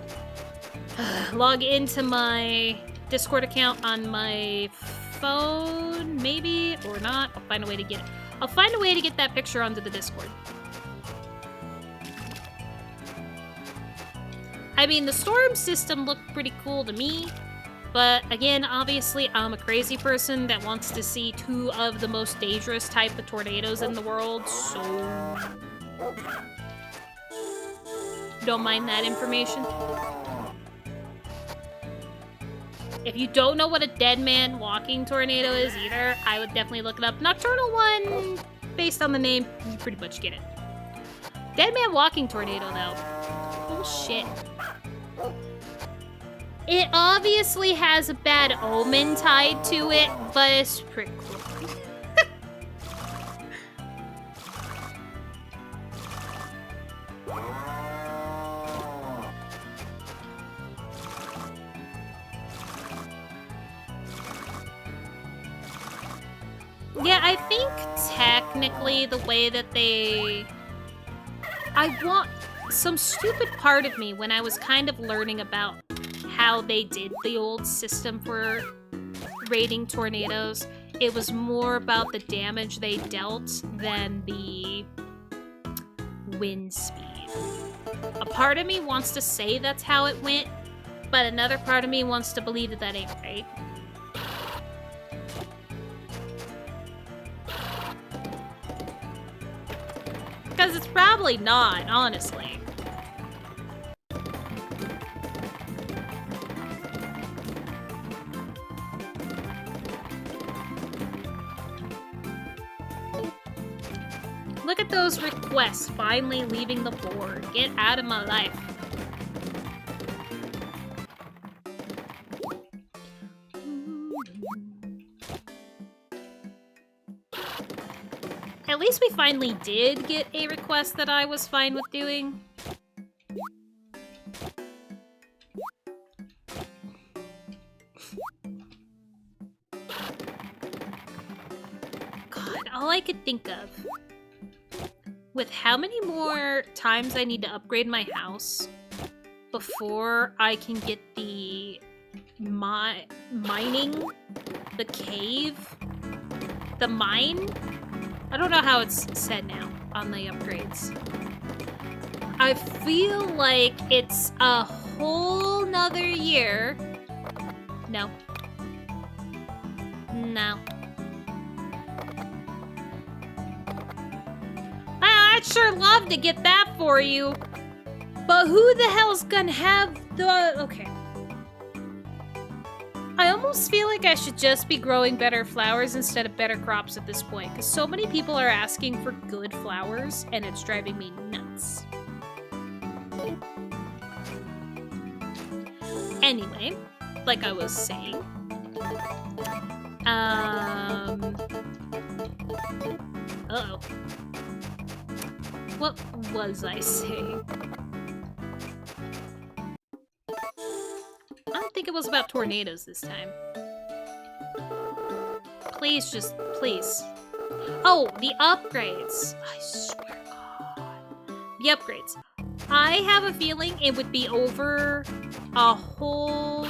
log into my Discord account on my phone, maybe, or not. I'll find a way to get it. I'll find a way to get that picture onto the Discord. I mean, the storm system looked pretty cool to me, but again, obviously, I'm a crazy person that wants to see 2 of the most dangerous type of tornadoes in the world, so don't mind that information. If you don't know what a dead man walking tornado is either, I would definitely look it up. Nocturnal one, based on the name, you pretty much get it. Dead man walking tornado, though. Bullshit. It obviously has a bad omen tied to it, but it's pretty cool. Yeah, I think technically the way that some stupid part of me when I was kind of learning about how they did the old system for rating tornadoes, it was more about the damage they dealt than the wind speed. A part of me wants to say that's how it went, but another part of me wants to believe that that ain't right. Because it's probably not, honestly. Look at those requests finally leaving the board. Get out of my life. At least we finally did get a request that I was fine with doing. God, all I could think of, with how many more times I need to upgrade my house before I can get the mining, the cave, the mine? I don't know how it's said now on the upgrades. I feel like it's a whole nother year. No. No. I'd sure love to get that for you. But who the hell's gonna have the... Okay. I almost feel like I should just be growing better flowers instead of better crops at this point, because so many people are asking for good flowers, and it's driving me nuts. Anyway, like I was saying, uh-oh. What was I saying? I don't think it was about tornadoes this time. Please, just, please. Oh, the upgrades. I swear to God. The upgrades. I have a feeling it would be over a whole,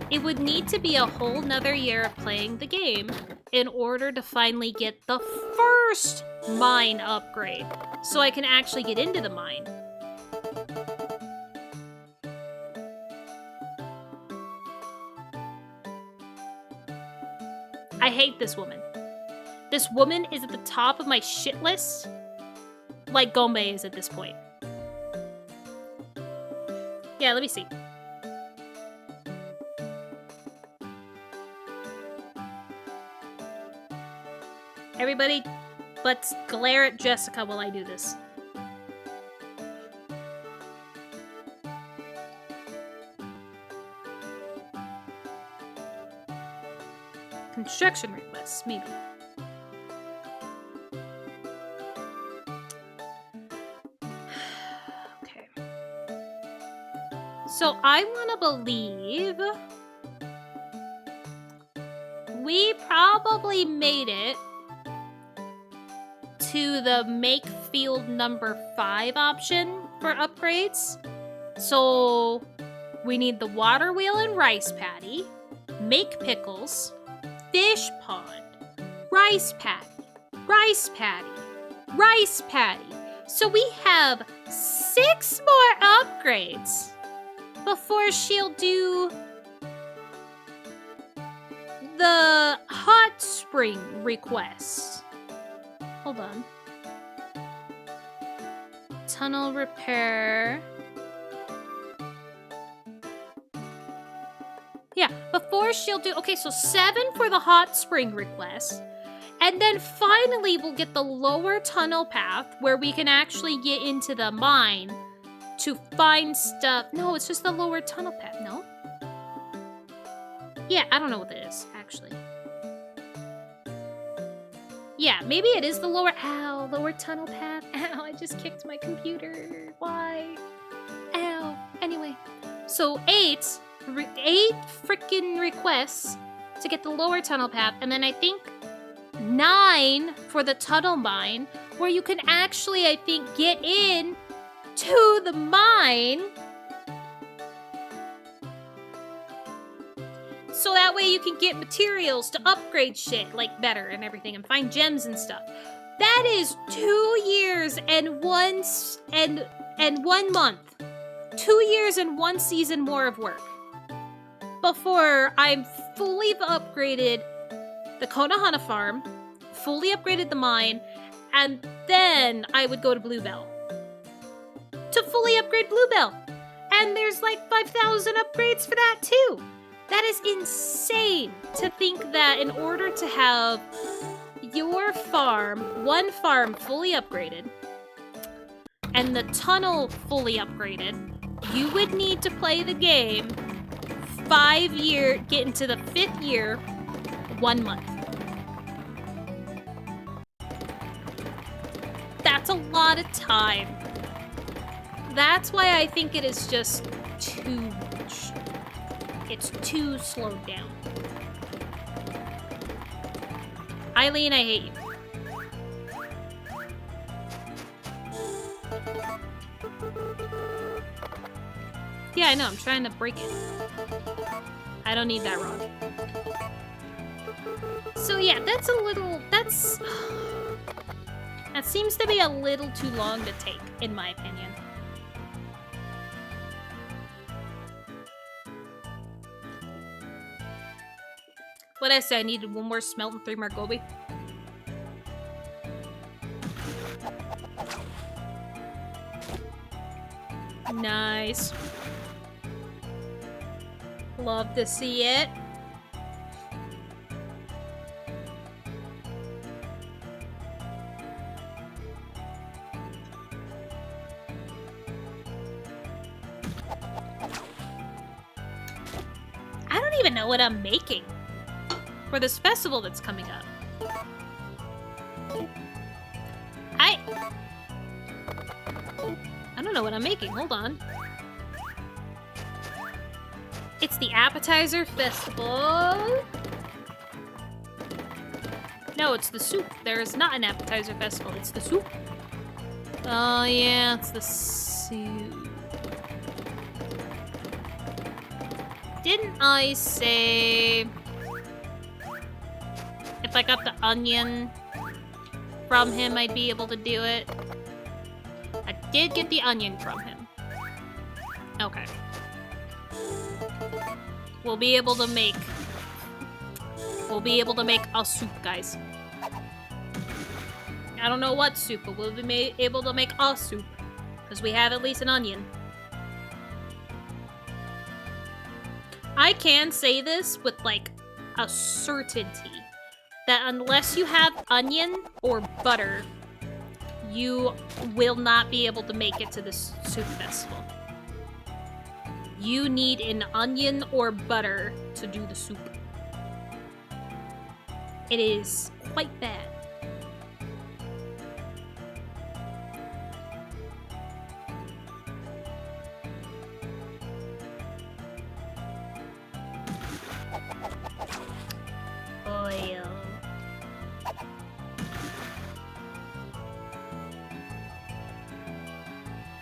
it would need to be a whole nother year of playing the game in order to finally get the first mine upgrade, so I can actually get into the mine. I hate this woman. This woman is at the top of my shit list, like Gombe is at this point. Yeah, let me see. Everybody, let's glare at Jessica while I do this. Construction requests, maybe. Okay. So I want to believe we probably made it to the make field number 5 option for upgrades. So we need the water wheel and rice paddy, make pickles, fish pond, rice paddy, rice paddy, rice paddy. So we have 6 more upgrades before she'll do the hot spring request. Hold on. Tunnel repair. Yeah, before she'll do... Okay, so 7 for the hot spring request. And then finally we'll get the lower tunnel path where we can actually get into the mine to find stuff. No, it's just the lower tunnel path, no? Yeah, I don't know what it is, actually. Yeah, maybe it is the lower... Ow, lower tunnel path. Ow, I just kicked my computer. Why? Ow. Anyway, so 8 freaking requests to get the lower tunnel path, and then I think 9 for the tunnel mine, where you can actually, I think, get in to the mine. So that way you can get materials to upgrade shit, like, better and everything, and find gems and stuff. That is 2 years and 1 month. 2 years and 1 season more of work before I'm fully upgraded the Konohana farm, fully upgraded the mine, and then I would go to Bluebell to fully upgrade Bluebell. And there's like 5,000 upgrades for that too. That is insane to think that in order to have your farm, one farm fully upgraded, and the tunnel fully upgraded, you would need to play the game 5 year, get into the 5th year, 1 month. That's a lot of time. That's why I think it is just too much. It's too slowed down. Eileen, I hate you. Yeah, I know, I'm trying to break it. I don't need that rod. So yeah, that's a little... That seems to be a little too long to take, in my opinion. What did I say? I needed 1 more smelt and 3 more goby. Nice. Love to see it. I don't even know what I'm making for this festival that's coming up. I don't know what I'm making. Hold on. It's the appetizer festival. No, it's the soup. There is not an appetizer festival. It's the soup. Oh, yeah, it's the soup. Didn't I say if I got the onion from him, I'd be able to do it? I did get the onion from him. Okay. We'll be able to make a soup, guys. I don't know what soup, but we'll be able to make a soup. Because we have at least an onion. I can say this with, like, a certainty. That unless you have onion or butter, you will not be able to make it to the soup festival. You need an onion or butter to do the soup. It is quite bad. Oil.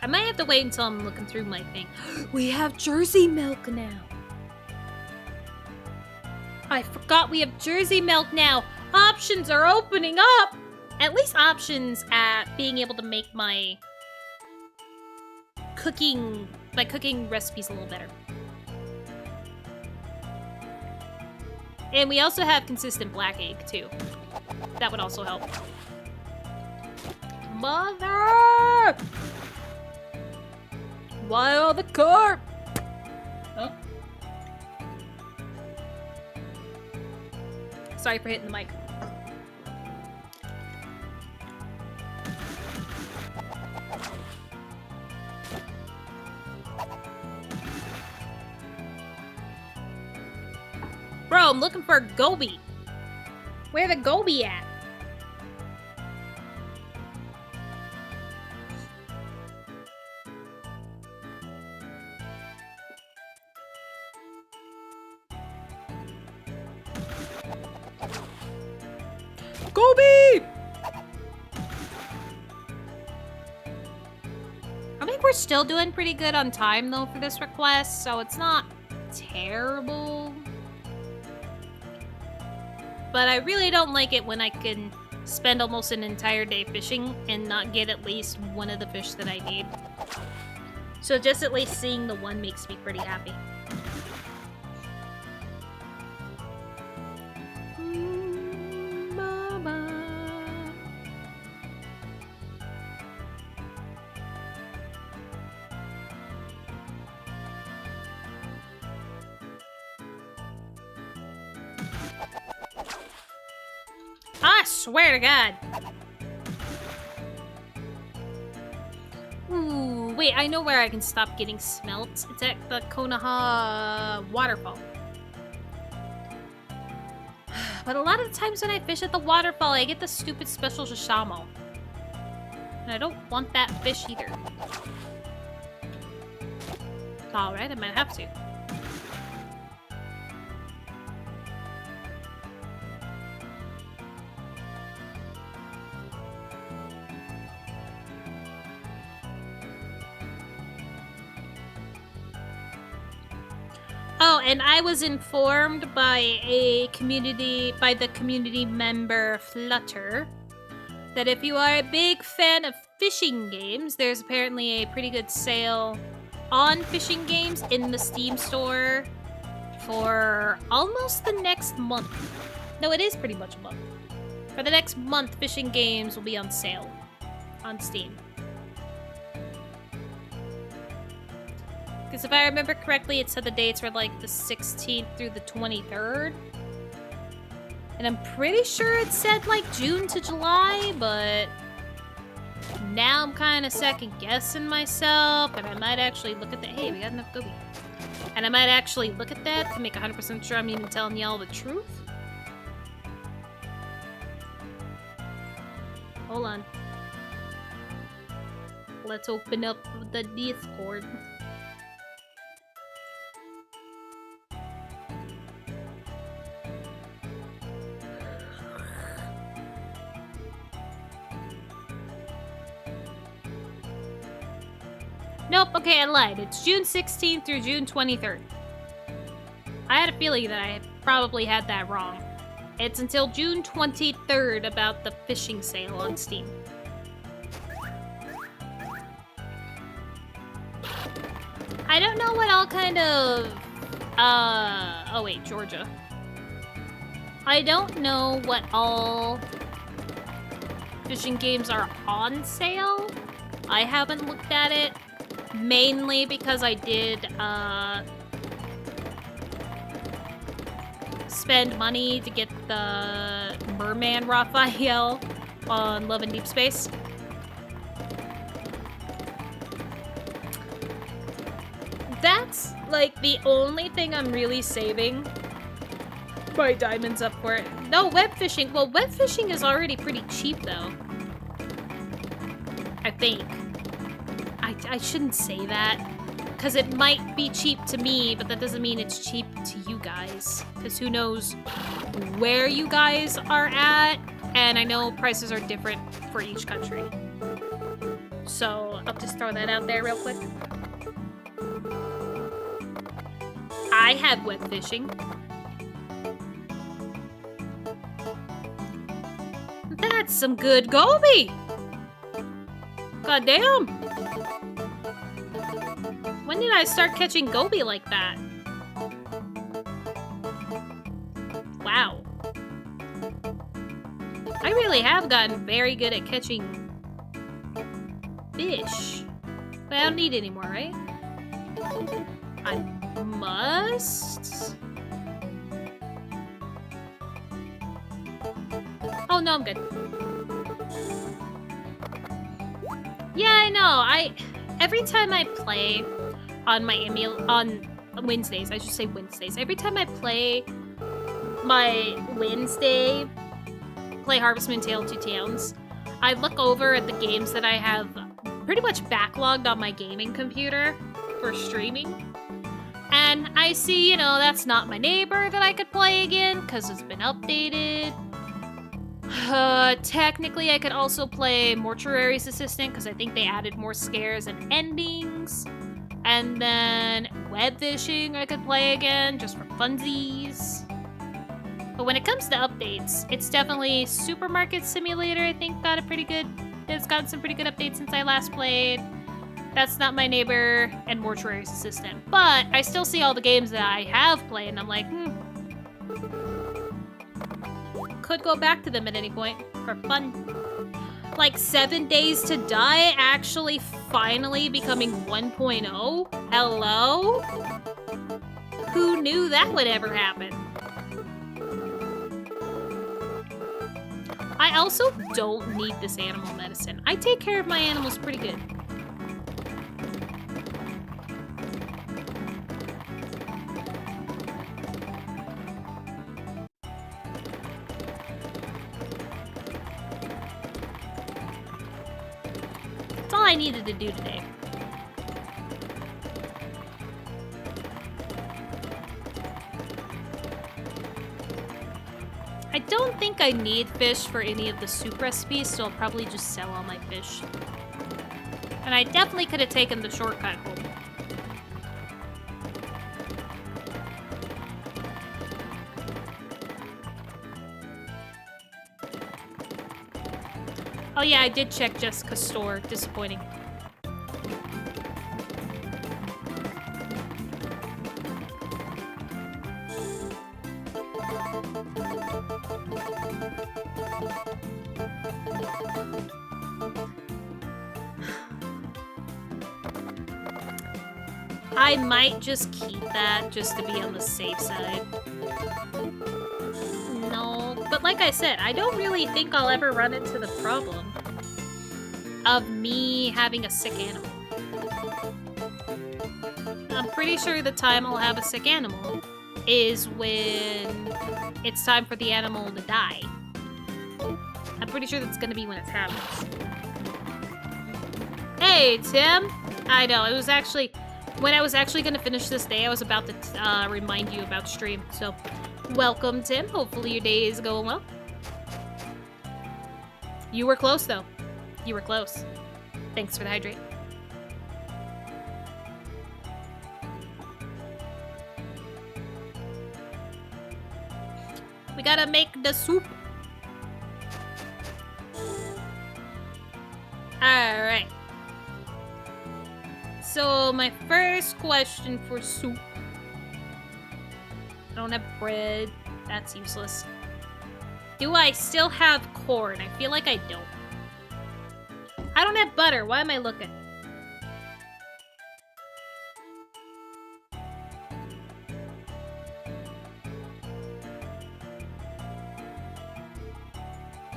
I might have to wait until I'm looking through my thing. We have Jersey milk now. I forgot we have Jersey milk now. Options are opening up. At least options at being able to make my cooking recipes a little better. And we also have consistent black egg too. That would also help. Mother! Why all the carp? Huh? Sorry for hitting the mic. Bro, I'm looking for a goby. Where the goby at? Goby! I think we're still doing pretty good on time though for this request, so it's not terrible. But I really don't like it when I can spend almost an entire day fishing and not get at least one of the fish that I need. So just at least seeing the one makes me pretty happy. I swear to God. Ooh, wait, I know where I can stop getting smelt. It's at the Konoha waterfall. But a lot of the times when I fish at the waterfall, I get the stupid special shishamo. And I don't want that fish either. Alright, I might have to. Oh, and I was informed by the community member Flutter that if you are a big fan of fishing games, there's apparently a pretty good sale on fishing games in the Steam store for almost the next month. No, it is pretty much a month. For the next month, fishing games will be on sale on Steam. Because if I remember correctly, it said the dates were like the 16th through the 23rd. And I'm pretty sure it said like June to July, but now I'm kind of second guessing myself, and I might actually look at that. Hey, we got enough goby. And I might actually look at that to make 100% sure I'm even telling y'all the truth. Hold on. Let's open up the Discord. Nope, okay, I lied. It's June 16th through June 23rd. I had a feeling that I probably had that wrong. It's until June 23rd about the fishing sale on Steam. I don't know what all kind of... oh wait, Georgia. I don't know what all fishing games are on sale. I haven't looked at it. Mainly because I did, spend money to get the Merman Raphael on Love and Deep Space. That's, like, the only thing I'm really saving my diamonds up for it. No, web fishing. Well, web fishing is already pretty cheap, though. I think. I shouldn't say that, because it might be cheap to me, but that doesn't mean it's cheap to you guys, because who knows where you guys are at, and I know prices are different for each country. So I'll just throw that out there real quick. I have web fishing. That's some good goby! God damn! When did I start catching goby like that? Wow. I really have gotten very good at catching fish. But I don't need any more, right? I must... Oh, no, I'm good. Yeah, I know. Every time I play on my on Wednesdays, I should say Wednesdays. Every time I play my Wednesday, play Harvest Moon Tale of Two Towns, I look over at the games that I have pretty much backlogged on my gaming computer for streaming. And I see, you know, that's not my neighbor that I could play again because it's been updated. Technically, I could also play Mortuary's Assistant because I think they added more scares and endings. And then web fishing I could play again just for funsies. But when it comes to updates, it's definitely Supermarket Simulator, I think, got a pretty good... It's gotten some pretty good updates since I last played. That's Not My Neighbor and Mortuary's Assistant. But I still see all the games that I have played, and I'm like, could go back to them at any point for fun. Like 7 Days to Die actually finally becoming 1.0? Hello? Who knew that would ever happen? I also don't need this animal medicine. I take care of my animals pretty good. I needed to do today. I don't think I need fish for any of the soup recipes, so I'll probably just sell all my fish. And I definitely could have taken the shortcut home. Oh yeah, I did check Jessica's store. Disappointing. I might just keep that just to be on the safe side. No, but like I said, I don't really think I'll ever run into the problem of me having a sick animal. I'm pretty sure the time I'll have a sick animal is when it's time for the animal to die. I'm pretty sure that's gonna be when it happens. Hey, Tim! I know, it was actually... When I was actually gonna finish this day, I was about to remind you about stream, so... Welcome, Tim. Hopefully your day is going well. You were close, though. You were close. Thanks for the hydrate. We gotta make the soup. Alright. So, my first question for soup. I don't have bread. That's useless. Do I still have corn? I feel like I don't. I don't have butter. Why am I looking?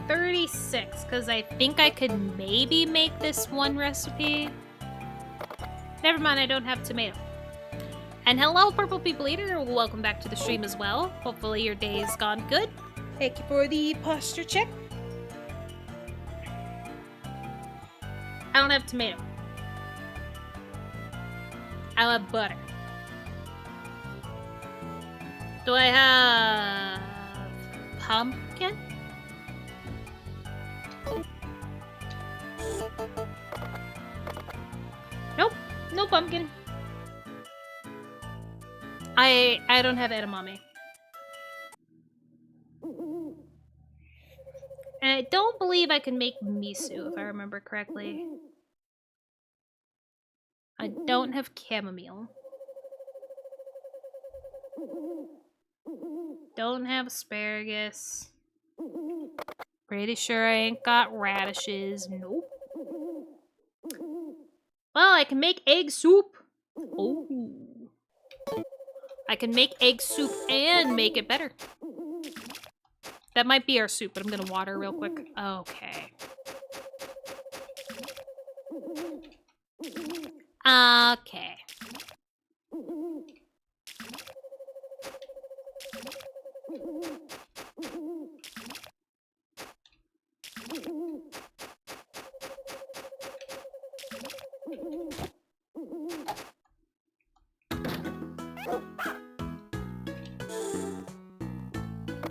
$36, because I think I could maybe make this one recipe. Never mind, I don't have tomato. And hello, Purple People Eater. Welcome back to the stream as well. Hopefully your day has gone good. Thank you for the posture check. I don't have tomato. I have butter. Do I have pumpkin? Nope, no pumpkin. I don't have edamame. And I don't believe I can make miso, if I remember correctly. I don't have chamomile. Don't have asparagus. Pretty sure I ain't got radishes. Nope. Well, I can make egg soup. Oh. I can make egg soup and make it better. That might be our soup, but I'm gonna water real quick. Okay. Okay.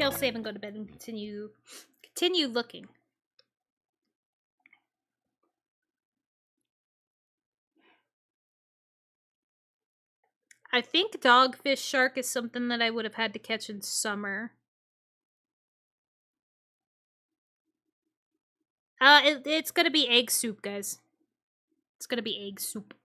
I'll save and go to bed and continue looking. I think dogfish shark is something that I would have had to catch in summer. It's gonna be egg soup, guys. It's gonna be egg soup.